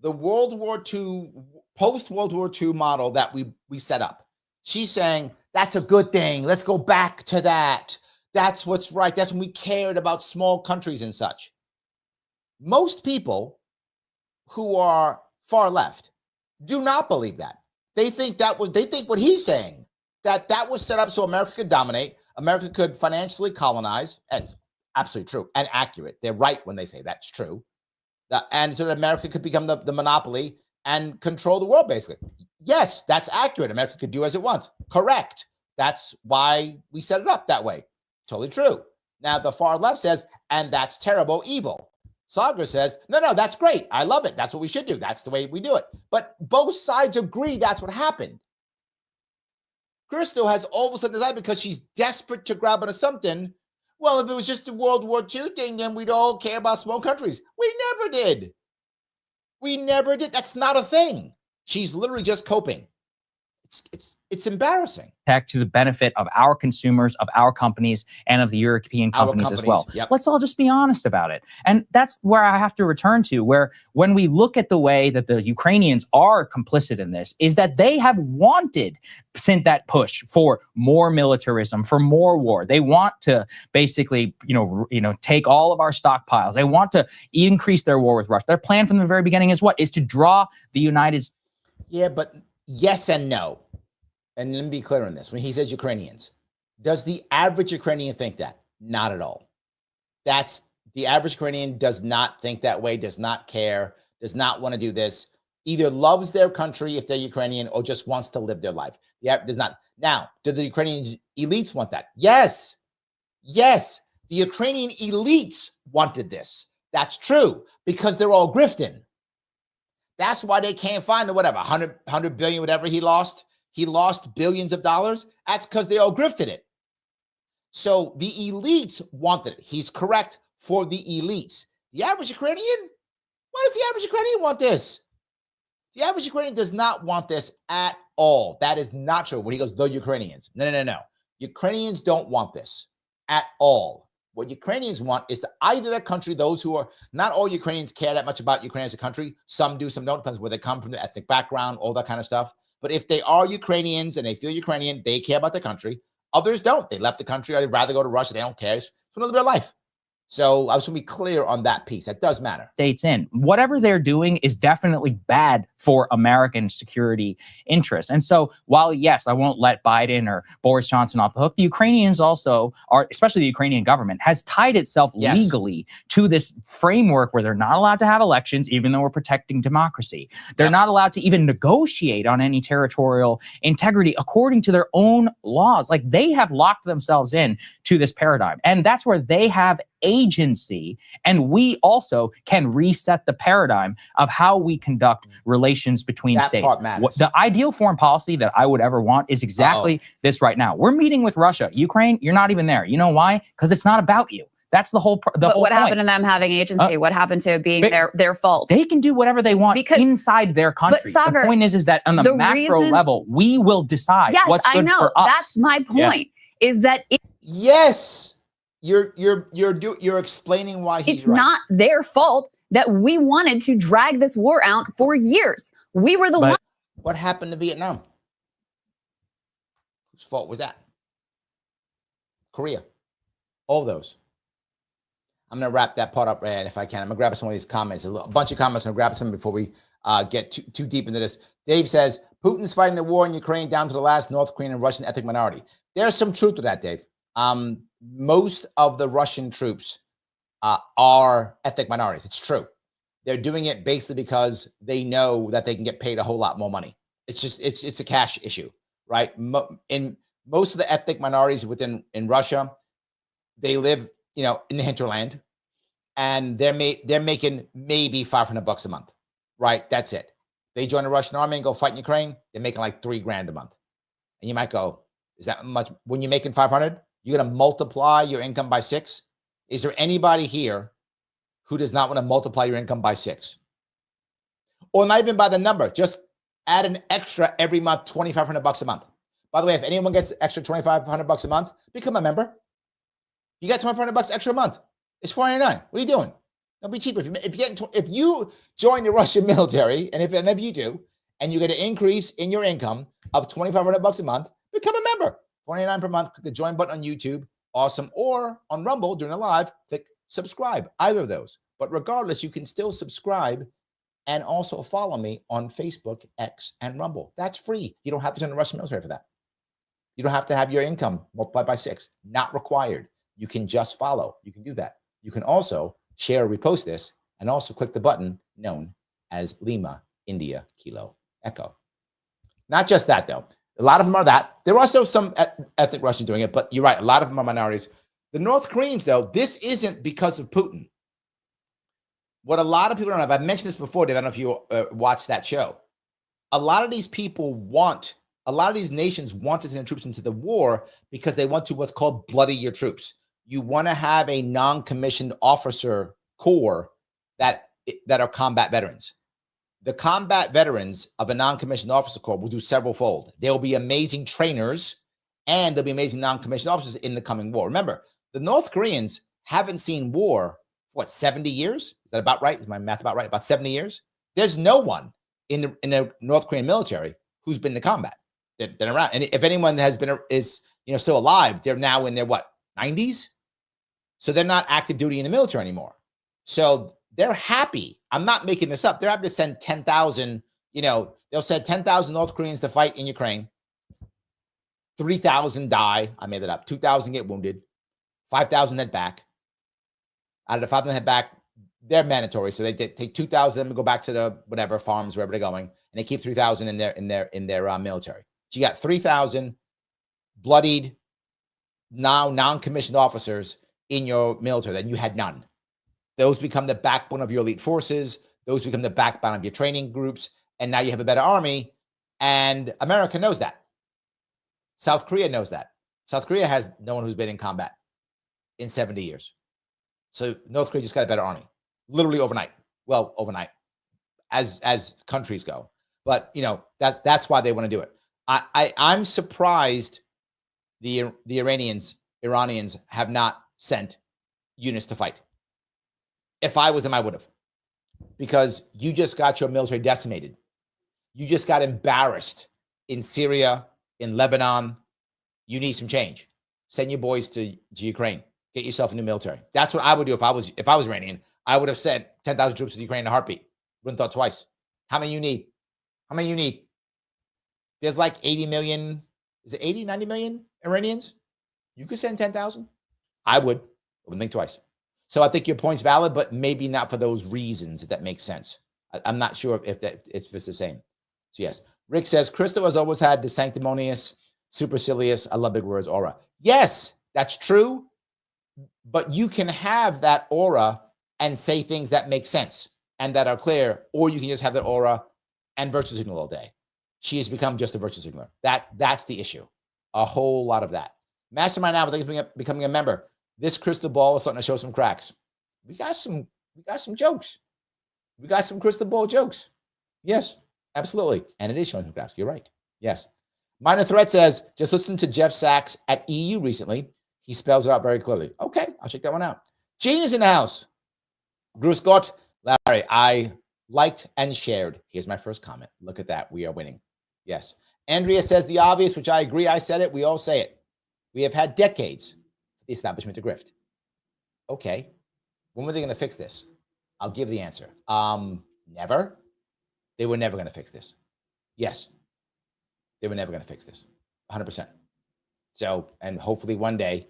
the World War II, post-World War II model that we set up. She's saying, that's a good thing. Let's go back to that. That's what's right. That's when we cared about small countries and such. Most people who are far left do not believe that. They think what he's saying, that was set up so America could dominate, America could financially colonize. It's absolutely true and accurate. They're right when they say that's true. And so that America could become the monopoly and control the world, basically. Yes, that's accurate. America could do as it wants. Correct. That's why we set it up that way. Totally true. Now, the far left says, and that's terrible, evil. Sagar says, no, that's great. I love it. That's what we should do. That's the way we do it. But both sides agree that's what happened. Crystal has all of a sudden decided because she's desperate to grab onto something. Well, if it was just a World War II thing, then we'd all care about small countries. We never did. We never did. That's not a thing. She's literally just coping. It's embarrassing. To the benefit of our consumers, of our companies, and of the European companies as well. Yep. Let's all just be honest about it. And that's where I have to return to, where when we look at the way that the Ukrainians are complicit in this, is that they have wanted, sent that push for more militarism, for more war. They want to basically, take all of our stockpiles. They want to increase their war with Russia. Their plan from the very beginning is what? Is to draw the United States. Yeah, but yes and no. And let me be clear on this. When he says Ukrainians, does the average Ukrainian think that? Not at all. The average Ukrainian does not think that way, does not care, does not want to do this, either loves their country if they're Ukrainian or just wants to live their life. Does not. Now, do the Ukrainian elites want that? Yes. Yes. The Ukrainian elites wanted this. That's true because they're all grifting. That's why they can't find the 100 billion, whatever he lost. He lost billions of dollars. That's because they all grifted it. So the elites wanted it. He's correct for the elites. The average Ukrainian? Why does the average Ukrainian want this? The average Ukrainian does not want this at all. That is not true. When he goes, the Ukrainians. No. Ukrainians don't want this at all. What Ukrainians want is to either their country, those who are, not all Ukrainians care that much about Ukraine as a country. Some do, some don't. Depends where they come from, their ethnic background, all that kind of stuff. But if they are Ukrainians and they feel Ukrainian, they care about their country. Others don't. They left the country. They'd rather go to Russia. They don't care. It's another bit of life. So I just want to be clear on that piece. That does matter. States in. Whatever they're doing is definitely bad for American security interests. And so while, yes, I won't let Biden or Boris Johnson off the hook, the Ukrainians also are, especially the Ukrainian government, has tied itself legally to this framework where they're not allowed to have elections, even though we're protecting democracy. They're not allowed to even negotiate on any territorial integrity according to their own laws. Like, they have locked themselves in to this paradigm. And that's where they have agency, and we also can reset the paradigm of how we conduct relations between states. Part matters. The ideal foreign policy that I would ever want is exactly this right now. We're meeting with Russia. Ukraine, you're not even there. You know why? Because it's not about you. That's the whole point. But what happened to them having agency? What happened to it being their fault? They can do whatever they want inside their country. But Sagar, the point is that on the macro level, we will decide what's good for us. That's my point. Is that yes. You're explaining why he's it's not their fault that we wanted to drag this war out for years. We were the one. What happened to Vietnam? Whose fault was that? Korea. All those. I'm going to wrap that part up, and if I can, I'm going to grab some of these comments. A bunch of comments. I'm going to grab some before we get too deep into this. Dave says, Putin's fighting the war in Ukraine down to the last North Korean and Russian ethnic minority. There's some truth to that, Dave. Most of the Russian troops are ethnic minorities. It's true. They're doing it basically because they know that they can get paid a whole lot more money. It's just, it's a cash issue, right? In most of the ethnic minorities in Russia, they live, in the hinterland, and they're making maybe $500 a month, right? That's it. They join the Russian army and go fight in Ukraine. They're making like $3,000 a month, and you might go, "Is that much?" When you're making 500, you're gonna multiply your income by 6. Is there anybody here who does not want to multiply your income by 6, or not even by the number? Just add an extra every month, $2,500 a month. By the way, if anyone gets extra $2,500 a month, become a member. You got $2,500 extra a month. It's $499. What are you doing? Don't be cheap. If you join the Russian military, and if any of you do, and you get an increase in your income of $2,500 a month, become a member. $499 per month. Click the join button on YouTube. Awesome. Or on Rumble during the live, click subscribe. Either of those. But regardless, you can still subscribe and also follow me on Facebook, X, and Rumble. That's free. You don't have to join the Russian military for that. You don't have to have your income multiplied by 6. Not required. You can just follow. You can do that. You can also share or repost this and also click the button known as Lima, India, Kilo, Echo. Not just that, though. A lot of them are that. There are still some ethnic Russians doing it, but you're right. A lot of them are minorities. The North Koreans, though, this isn't because of Putin. What a lot of people don't know, I've mentioned this before, Dave, I don't know if you watched that show. A lot of these nations want to send troops into the war because they want to what's called bloody your troops. You want to have a non-commissioned officer corps that are combat veterans. The combat veterans of a non-commissioned officer corps will do several fold. There will be amazing trainers, and there'll be amazing non-commissioned officers in the coming war. Remember, the North Koreans haven't seen war for 70 years? Is that about right? Is my math about right? About 70 years? There's no one in the North Korean military who's been to combat. They've been around. And if anyone is still alive, they're now in their 90s? So they're not active duty in the military anymore. So they're happy. I'm not making this up. They're happy to send 10,000, they'll send 10,000 North Koreans to fight in Ukraine. 3,000 die. I made it up. 2,000 get wounded. 5,000 head back. Out of the 5,000 head back, they're mandatory. So they take 2,000 of them and go back to the whatever farms, wherever they're going. And they keep 3,000 in their military. So you got 3,000 bloodied, now non-commissioned officers in your military, then you had none. Those become the backbone of your elite forces. Those become the backbone of your training groups. And now you have a better army. And America knows that. South Korea knows that. South Korea has no one who's been in combat in 70 years. So North Korea just got a better army, literally overnight. Well, overnight, as countries go. But that's why they want to do it. I'm surprised the Iranians have not sent units to fight. If I was them, I would have. Because you just got your military decimated. You just got embarrassed in Syria, in Lebanon. You need some change. Send your boys to Ukraine. Get yourself a new military. That's what I would do if I was Iranian. I would have sent 10,000 troops to Ukraine in a heartbeat. Wouldn't thought twice. How many you need? There's like 80 million. Is it 80, 90 million Iranians? You could send 10,000. I wouldn't think twice. So I think your point's valid, but maybe not for those reasons, if that makes sense. I'm not sure if it's the same. So yes. Rick says, Crystal has always had the sanctimonious, supercilious, I love big words, aura. Yes, that's true. But you can have that aura and say things that make sense and that are clear, or you can just have that aura and virtue signal all day. She has become just a virtue signaler. That's the issue. A whole lot of that. Mastermind now, thanks for becoming a member. This crystal ball is starting to show some cracks. We got some jokes. We got some crystal ball jokes. Yes, absolutely. And it is showing some cracks. You're right. Yes. Minor Threat says, just listen to Jeff Sachs at EU recently. He spells it out very clearly. Okay, I'll check that one out. Gene is in the house. Bruce Gott, Larry, I liked and shared. Here's my first comment. Look at that. We are winning. Yes. Andrea says the obvious, which I agree. I said it. We all say it. We have had decades for the establishment to grift. Okay. When were they going to fix this? I'll give the answer. Never. They were never going to fix this. Yes. They were never going to fix this. 100%. So, and hopefully one day,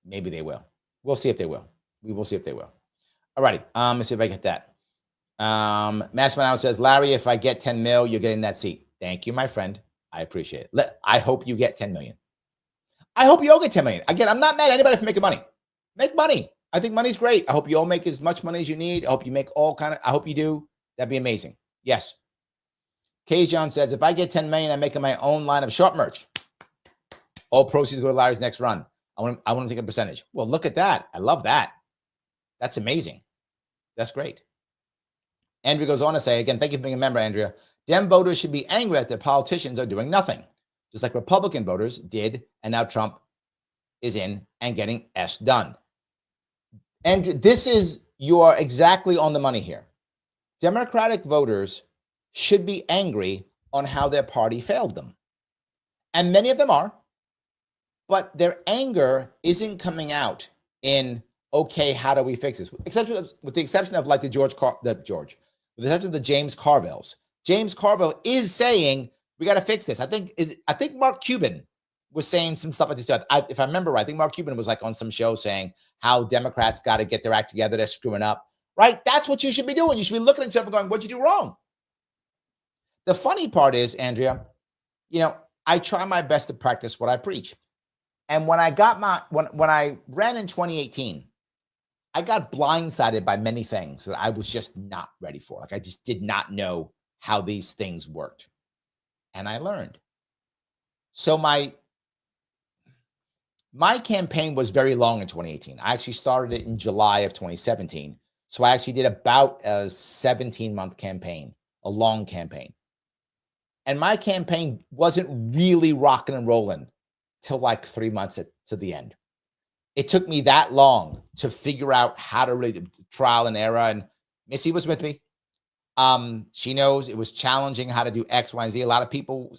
maybe they will. We'll see if they will. We will see if they will. All righty. Let's see if I get that. Massimo says, Larry, if I get 10 mil, you're getting that seat. Thank you, my friend. I appreciate it. I hope you get 10 million. I hope you all get 10 million. Again, I'm not mad at anybody for making money. Make money. I think money's great. I hope you all make as much money as you need. I hope you make I hope you do. That'd be amazing. Yes. Kayjon says, if I get 10 million, I'm making my own line of Sharpe merch. All proceeds go to Larry's next run. I want to take a percentage. Well, look at that. I love that. That's amazing. That's great. Andrea goes on to say, again, thank you for being a member, Andrea. Dem voters should be angry that their politicians are doing nothing, just like Republican voters did, and now Trump is in and getting S done. And you are exactly on the money here. Democratic voters should be angry on how their party failed them. And many of them are, but their anger isn't coming out in, okay, how do we fix this? With the exception of like the James Carvilles. James Carville is saying, we got to fix this. I think Mark Cuban was saying some stuff like this. If I remember right, I think Mark Cuban was like on some show saying how Democrats got to get their act together. They're screwing up, right? That's what you should be doing. You should be looking at yourself and going, what'd you do wrong? The funny part is, Andrea, I try my best to practice what I preach. And when I ran in 2018, I got blindsided by many things that I was just not ready for. Like I just did not know how these things worked. And I learned. So my campaign was very long in 2018. I actually started it in July of 2017. So I actually did about a 17-month campaign, a long campaign. And my campaign wasn't really rocking and rolling till like 3 months to the end. It took me that long to figure out how to really trial and error. And Missy was with me. She knows it was challenging how to do X, Y, and Z. A lot of people,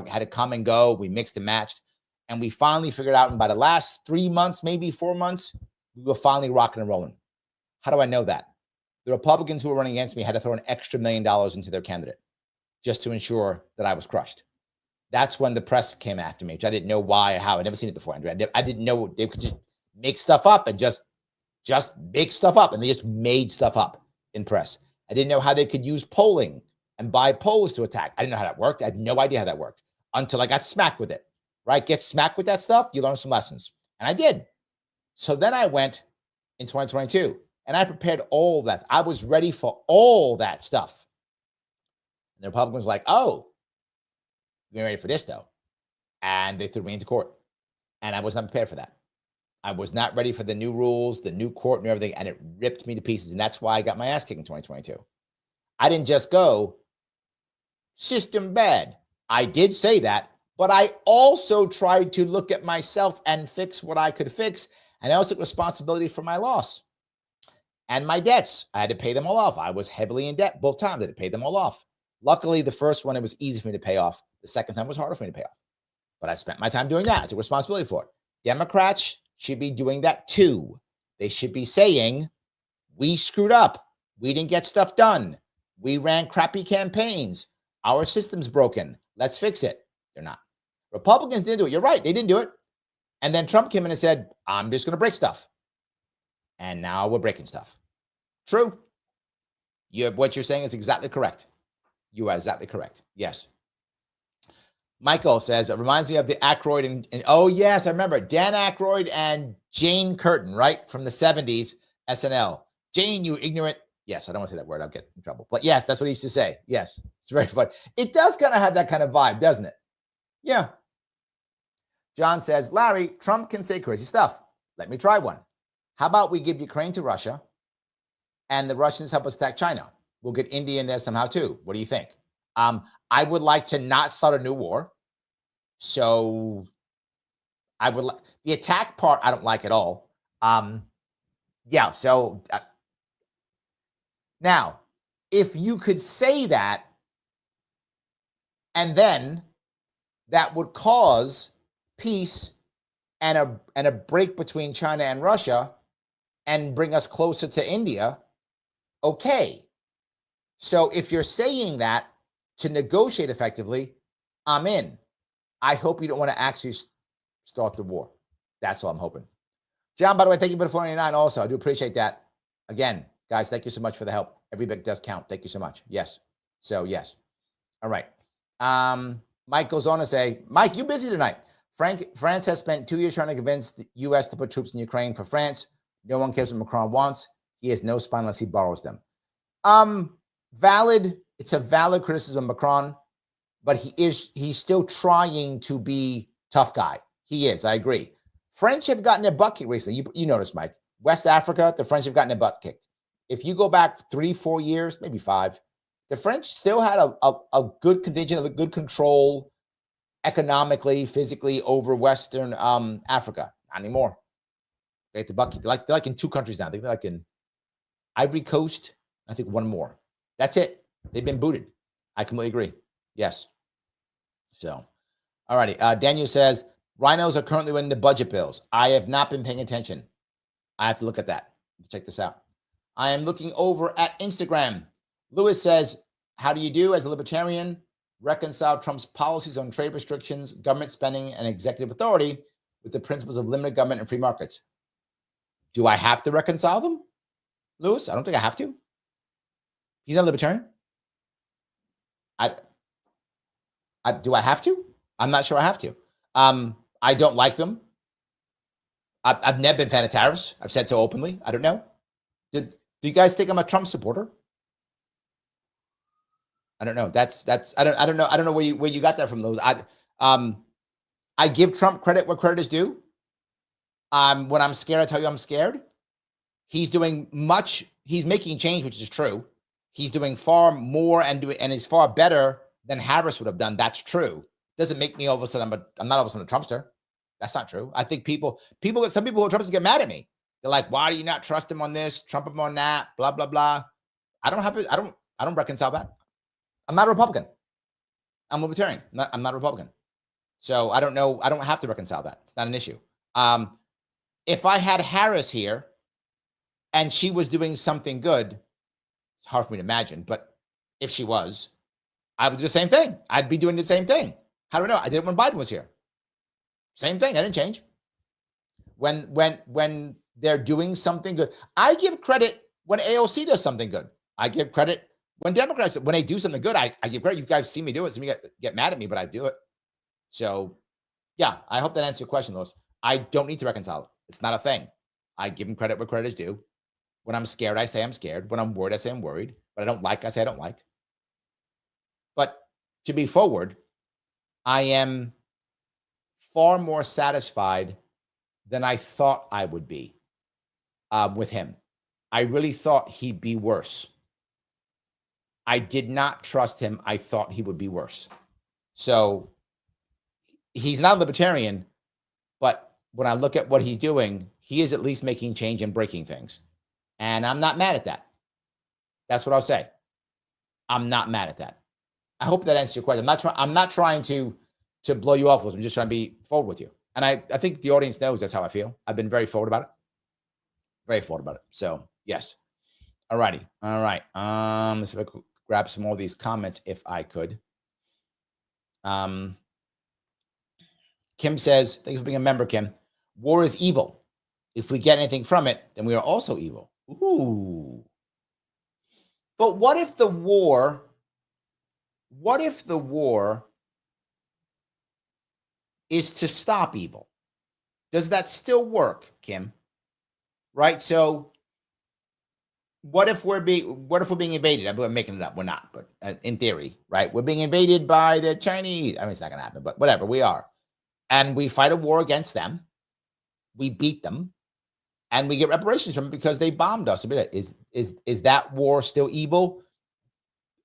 had to come and go. We mixed and matched. And we finally figured out in by the last 3 months, maybe 4 months, we were finally rocking and rolling. How do I know that? The Republicans who were running against me had to throw an extra $1 million into their candidate just to ensure that I was crushed. That's when the press came after me, which I didn't know why or how. I'd never seen it before, Andrea. I didn't know they could just make stuff up and just make stuff up. And they just made stuff up in press. I didn't know how they could use polling and buy polls to attack. I didn't know how that worked. I had no idea how that worked until I got smacked with it, right? Get smacked with that stuff, you learn some lessons. And I did. So then I went in 2022 and I prepared all that. I was ready for all that stuff. And the Republicans were like, oh, you're ready for this though. And they threw me into court. And I was not prepared for that. I was not ready for the new rules, the new court and everything. And it ripped me to pieces. And that's why I got my ass kicked in 2022. I didn't just go, system bad. I did say that, but I also tried to look at myself and fix what I could fix. And I also took responsibility for my loss and my debts. I had to pay them all off. I was heavily in debt both times. I had to pay them all off. Luckily, the first one, it was easy for me to pay off. The second time was harder for me to pay off. But I spent my time doing that. I took responsibility for it. Democrats should be doing that too. They should be saying, we screwed up. We didn't get stuff done. We ran crappy campaigns. Our system's broken. Let's fix it. They're not. Republicans didn't do it. You're right. They didn't do it. And then Trump came in and said, I'm just going to break stuff. And now we're breaking stuff. True. What you're saying is exactly correct. You are exactly correct. Yes. Michael says, it reminds me of the Aykroyd and oh, yes, I remember Dan Aykroyd and Jane Curtin, right? From the 70s, SNL. Jane, you ignorant. Yes, I don't want to say that word. I'll get in trouble. But yes, that's what he used to say. Yes, it's very funny. It does kind of have that kind of vibe, doesn't it? Yeah. John says, Larry, Trump can say crazy stuff. Let me try one. How about we give Ukraine to Russia and the Russians help us attack China? We'll get India in there somehow too. What do you think? I would like to not start a new war. So I would like the attack part. I don't like at all. Yeah. So now, if you could say that, and then that would cause peace and a break between China and Russia, and bring us closer to India, okay. So if you're saying that to negotiate effectively, I'm in. I hope you don't want to actually start the war. That's all I'm hoping. John, by the way, thank you for the 499 also. I do appreciate that. Again, guys, thank you so much for the help. Every bit does count. Thank you so much. Yes. So, yes. All right. Mike goes on to say, Mike, you busy tonight. France has spent 2 years trying to convince the U.S. to put troops in Ukraine for France. No one cares what Macron wants. He has no spine unless he borrows them. Valid. It's a valid criticism of Macron, but he's still trying to be tough guy. He is. I agree. French have gotten their butt kicked recently. You notice, Mike. West Africa, the French have gotten their butt kicked. If you go back 3-4 years, maybe 5, the French still had a good contingent, a good control economically, physically over Western Africa. Not anymore. They hit the butt kicked. They're like in 2 countries now. They're like in Ivory Coast. I think 1 more. That's it. They've been booted. I completely agree. Yes. So, all righty. Daniel says, rhinos are currently winning the budget bills. I have not been paying attention. I have to look at that. Check this out. I am looking over at Instagram. Lewis says, how do you do as a libertarian reconcile Trump's policies on trade restrictions, government spending, and executive authority with the principles of limited government and free markets? Do I have to reconcile them, Lewis? I don't think I have to. He's not a libertarian. Do I have to? I'm not sure I have to. I don't like them. I've never been a fan of tariffs. I've said so openly. I don't know. Do you guys think I'm a Trump supporter? I don't know. I don't know. I don't know where you got that from, those. I give Trump credit where credit is due. When I'm scared, I tell you I'm scared. He's doing much. He's making change, which is true. He's doing far more and is far better than Harris would have done. That's true. Doesn't make me all of a sudden I'm not all of a sudden a Trumpster. That's not true. I think some people who are Trumpsters get mad at me. They're like, why do you not trust him on this, Trump him on that, blah, blah, blah. I don't reconcile that. I'm not a Republican. I'm a libertarian. I'm not a Republican. So I don't know. I don't have to reconcile that. It's not an issue. If I had Harris here and she was doing something good, it's hard for me to imagine, but if she was, I would do the same thing. I'd be doing the same thing. I don't know. I did it when Biden was here. Same thing. I didn't change. When they're doing something good, I give credit when AOC does something good. I give credit when Democrats, when they do something good, I give credit. You guys see me do it. Some of you get mad at me, but I do it. So, yeah, I hope that answers your question, Lois. I don't need to reconcile it. It's not a thing. I give them credit where credit is due. When I'm scared, I say I'm scared. When I'm worried, I say I'm worried. But I don't like, I say I don't like. But to be forward, I am far more satisfied than I thought I would be with him. I really thought he'd be worse. I did not trust him. I thought he would be worse. So he's not a libertarian, but when I look at what he's doing, he is at least making change and breaking things. And I'm not mad at that. That's what I'll say. I'm not mad at that. I hope that answers your question. I'm not trying to blow you off with it. I'm just trying to be forward with you. And I think the audience knows that's how I feel. I've been very forward about it. Very forward about it. So yes. All righty. All right. Let's see if I could grab some more of these comments if I could. Kim says, thank you for being a member, Kim. War is evil. If we get anything from it, then we are also evil. Ooh. But what if the war is to stop evil? Does that still work, Kim? Right? So what if we're being invaded? I'm making it up. We're not, but in theory, right? We're being invaded by the Chinese. I mean, it's not going to happen, but whatever, we are. And we fight a war against them. We beat them. And we get reparations from them because they bombed us. Is that war still evil?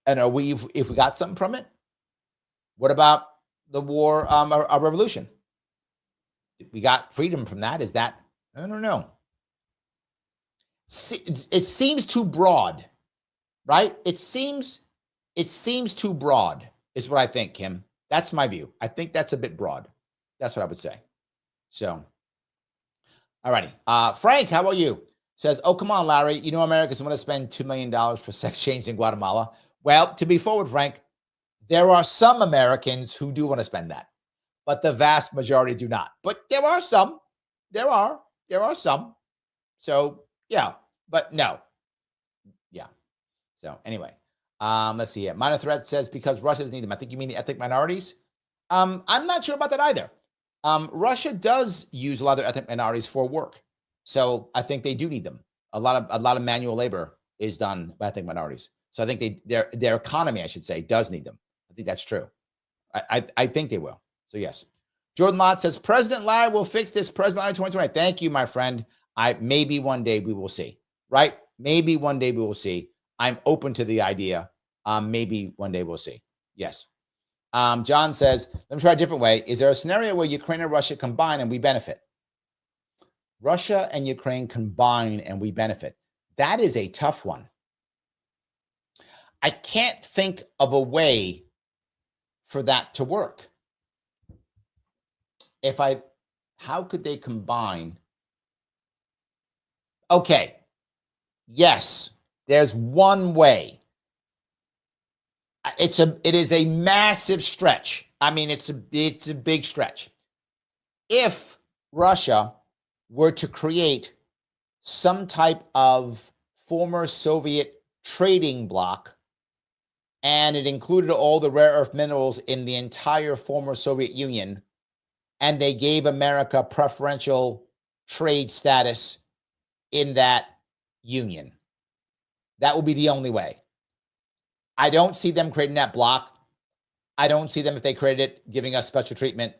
And are we, if we got something from it? What about the war, our revolution? We got freedom from that. Is that, I don't know. It seems too broad, right? It seems too broad is what I think, Kim. That's my view. I think that's a bit broad. That's what I would say. So, all righty. Frank, how are you? says, oh, come on, Larry. You know, Americans want to spend $2 million for sex change in Guatemala. Well, to be forward, Frank, there are some Americans who do want to spend that, but the vast majority do not. But there are some. There are some. So, yeah, but no. Yeah. So, anyway, let's see here. Minor Threat says, because Russia doesn't need them. I think you mean the ethnic minorities. I'm not sure about that either. Russia does use a lot of ethnic minorities for work. So I think they do need them. A lot of manual labor is done by ethnic minorities. So I think their economy, I should say, does need them. I think that's true. I think they will. So yes. Jordan Lott says, President Larry will fix this. President Larry 2020. Thank you, my friend. Maybe one day we will see. Right? Maybe one day we will see. I'm open to the idea. Maybe one day we'll see. Yes. John says, let me try a different way. Is there a scenario where Ukraine and Russia combine and we benefit? Russia and Ukraine combine and we benefit. That is a tough one. I can't think of a way for that to work. How could they combine? Okay. Yes, there's one way. It is a massive stretch. I mean, it's a big stretch. If Russia were to create some type of former Soviet trading bloc, and it included all the rare earth minerals in the entire former Soviet Union, and they gave America preferential trade status in that union, that would be the only way. I don't see them creating that block. I don't see them, if they created it, giving us special treatment.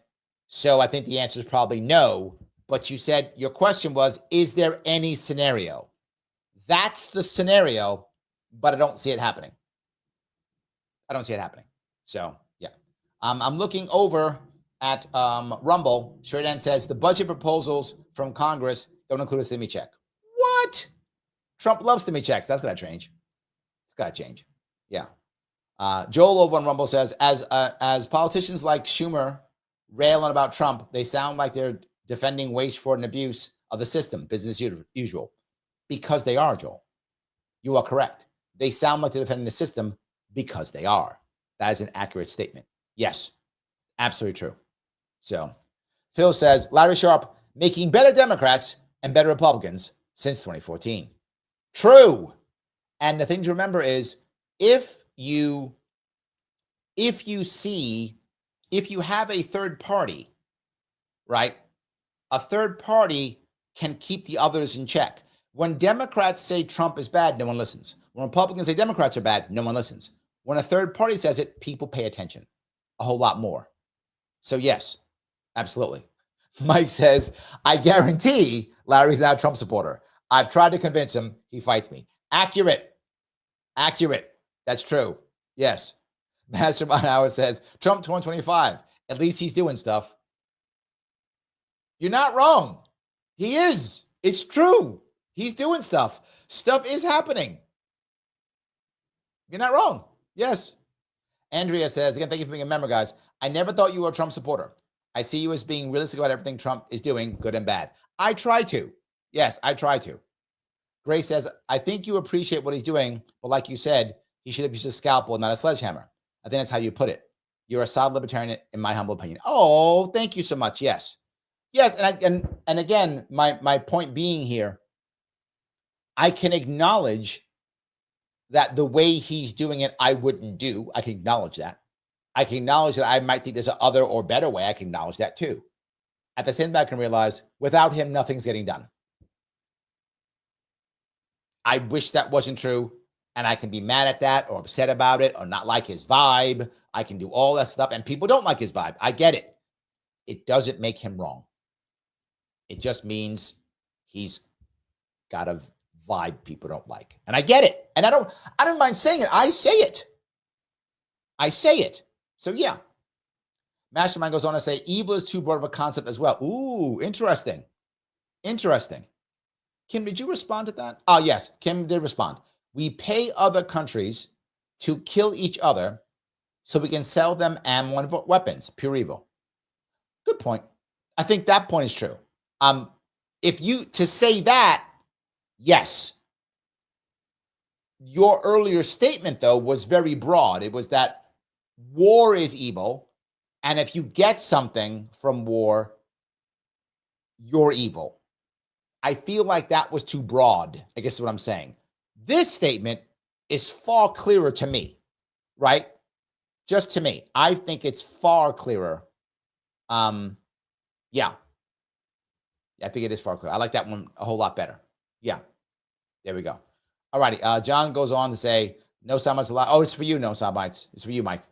So I think the answer is probably no. But you said, your question was, is there any scenario? That's the scenario, but I don't see it happening. I don't see it happening. So, yeah. I'm looking over at Rumble. Sheridan says, the budget proposals from Congress don't include a stimmy check. What? Trump loves stimmy checks. That's got to change. It's got to change. Yeah. Joel over on Rumble says, as politicians like Schumer rail on about Trump, they sound like they're defending waste, fraud, and abuse of the system, business usual. Because they are, Joel. You are correct. They sound like they're defending the system because they are. That is an accurate statement. Yes, absolutely true. So, Phil says, Larry Sharpe making better Democrats and better Republicans since 2014. True. And the thing to remember is, if you have a third party, right? A third party can keep the others in check. When Democrats say Trump is bad, no one listens. When Republicans say Democrats are bad, no one listens. When a third party says it, people pay attention a whole lot more. So yes, absolutely. Mike says, I guarantee Larry's now a Trump supporter. I've tried to convince him. He fights me. Accurate. That's true. Yes. Mastermind Howard says, Trump 2025. At least he's doing stuff. You're not wrong. He is. It's true. He's doing stuff. Stuff is happening. You're not wrong. Yes. Andrea says, again, thank you for being a member, guys. I never thought you were a Trump supporter. I see you as being realistic about everything Trump is doing, good and bad. I try to. Yes, I try to. Grace says, I think you appreciate what he's doing, but like you said, he should have used a scalpel, not a sledgehammer. I think that's how you put it. You're a solid libertarian, in my humble opinion. Oh, thank you so much. Yes. Yes, and again, my point being here, I can acknowledge that the way he's doing it, I wouldn't do. I can acknowledge that. I can acknowledge that I might think there's an other or better way. I can acknowledge that too. At the same time, I can realize without him, nothing's getting done. I wish that wasn't true. And I can be mad at that or upset about it or not like his vibe. I can do all that stuff. And people don't like his vibe. I get it. It doesn't make him wrong. It just means he's got a vibe people don't like. And I get it. And I don't mind saying it. I say it. So yeah. Mastermind goes on to say, evil is too broad of a concept as well. Ooh, interesting. Kim, did you respond to that? Oh, yes. Kim did respond. We pay other countries to kill each other so we can sell them ammo and weapons. Pure evil. Good point. I think that point is true. If you to say that, Yes. Your earlier statement, though, was very broad. It was that war is evil, and if you get something from war, you're evil. I feel like that was too broad, I guess is what I'm saying. This statement is far clearer to me, right? Just to me. I think it's far clearer. Yeah. I think it is far clearer. I like that one a whole lot better. Yeah. There we go. All righty. John goes on to say, no soundbites allowed. Oh, it's for you, no soundbites. It's for you, Mike.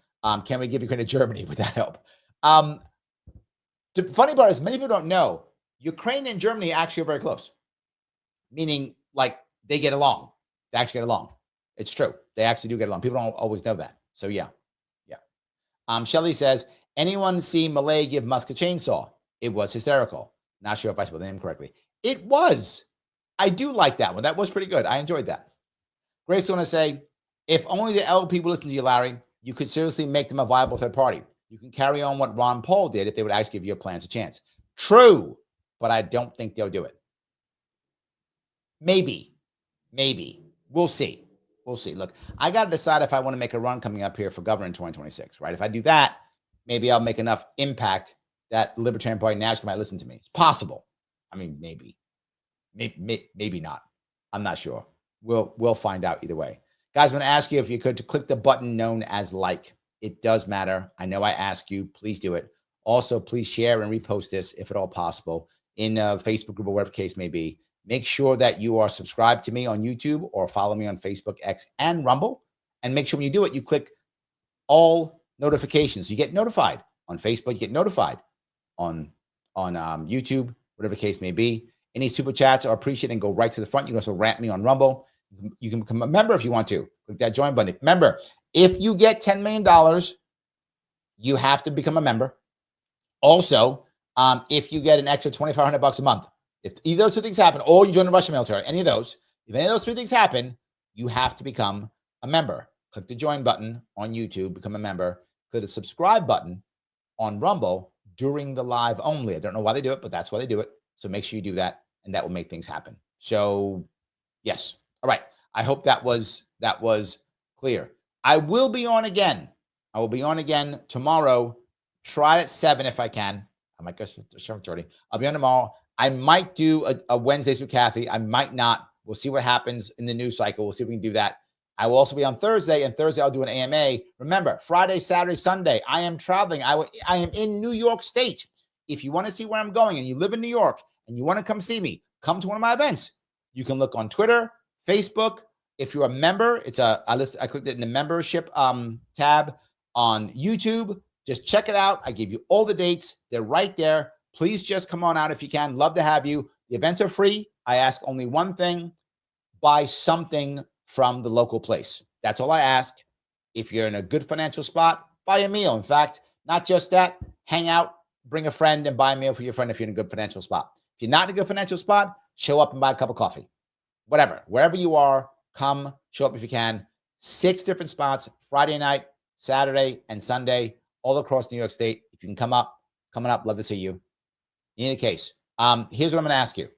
Can we give Ukraine to Germany? Would that help? The funny part is many people don't know Ukraine and Germany actually are very close, meaning like they get along. They actually get along. It's true. They actually do get along. People don't always know that. So yeah. Shelly says, anyone see Malay give Musk a chainsaw? It was hysterical. Not sure if I spelled the name correctly. It was. I do like that one. That was pretty good. I enjoyed that. Grace want to say, if only the LP would listen to you, Larry, you could seriously make them a viable third party. You can carry on what Ron Paul did if they would actually give your plans a chance. True, but I don't think they'll do it. Maybe. We'll see. Look, I got to decide if I want to make a run coming up here for governor in 2026, right? If I do that, maybe I'll make enough impact that the Libertarian Party nationally might listen to me. It's possible. I mean, maybe not. I'm not sure. We'll find out either way. Guys, I'm going to ask you if you could to click the button known as like. It does matter. I know I ask you. Please do it. Also, please share and repost this if at all possible in a Facebook group or whatever the case may be. Make sure that you are subscribed to me on YouTube or follow me on Facebook, X, and Rumble. And make sure when you do it, you click all notifications. You get notified on Facebook. You get notified on YouTube, whatever the case may be. Any super chats are appreciated and go right to the front. You can also rant me on Rumble. You can become a member if you want to. Click that join button. Remember, if you get $10 million, you have to become a member. Also, if you get an extra $2,500 a month, if either of those two things happen, or you join the Russian military, if any of those three things happen, you have to become a member. Click the join button on YouTube, become a member. Click the subscribe button on Rumble during the live only. I don't know why they do it, but that's why they do it. So make sure you do that, and that will make things happen. So, yes. All right. I hope that was clear. I will be on again. Tomorrow. Try at 7 if I can. I might go 7:30. I'll be on tomorrow. I might do a Wednesdays with Kathy. I might not. We'll see what happens in the news cycle. We'll see if we can do that. I will also be on Thursday, and Thursday I'll do an AMA. Remember, Friday, Saturday, Sunday, I am traveling. I am in New York State. If you want to see where I'm going and you live in New York and you want to come see me, come to one of my events. You can look on Twitter, Facebook. If you're a member, I clicked it in the membership tab on YouTube. Just check it out. I give you all the dates. They're right there. Please just come on out if you can. Love to have you. The events are free. I ask only one thing. Buy something from the local place. That's all I ask. If you're in a good financial spot, buy a meal. In fact, not just that, hang out, bring a friend and buy a meal for your friend if you're in a good financial spot. If you're not in a good financial spot, show up and buy a cup of coffee. Whatever. Wherever you are, come, show up if you can. 6 different spots, Friday night, Saturday, and Sunday, all across New York State. If you can come up, love to see you. In any case, here's what I'm going to ask you.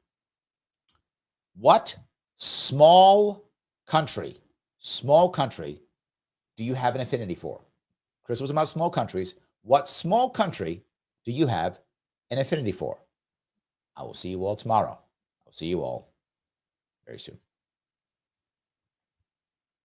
What small country do you have an affinity for? Chris was about small countries. What small country do you have an affinity for? I will see you all tomorrow. I'll see you all very soon.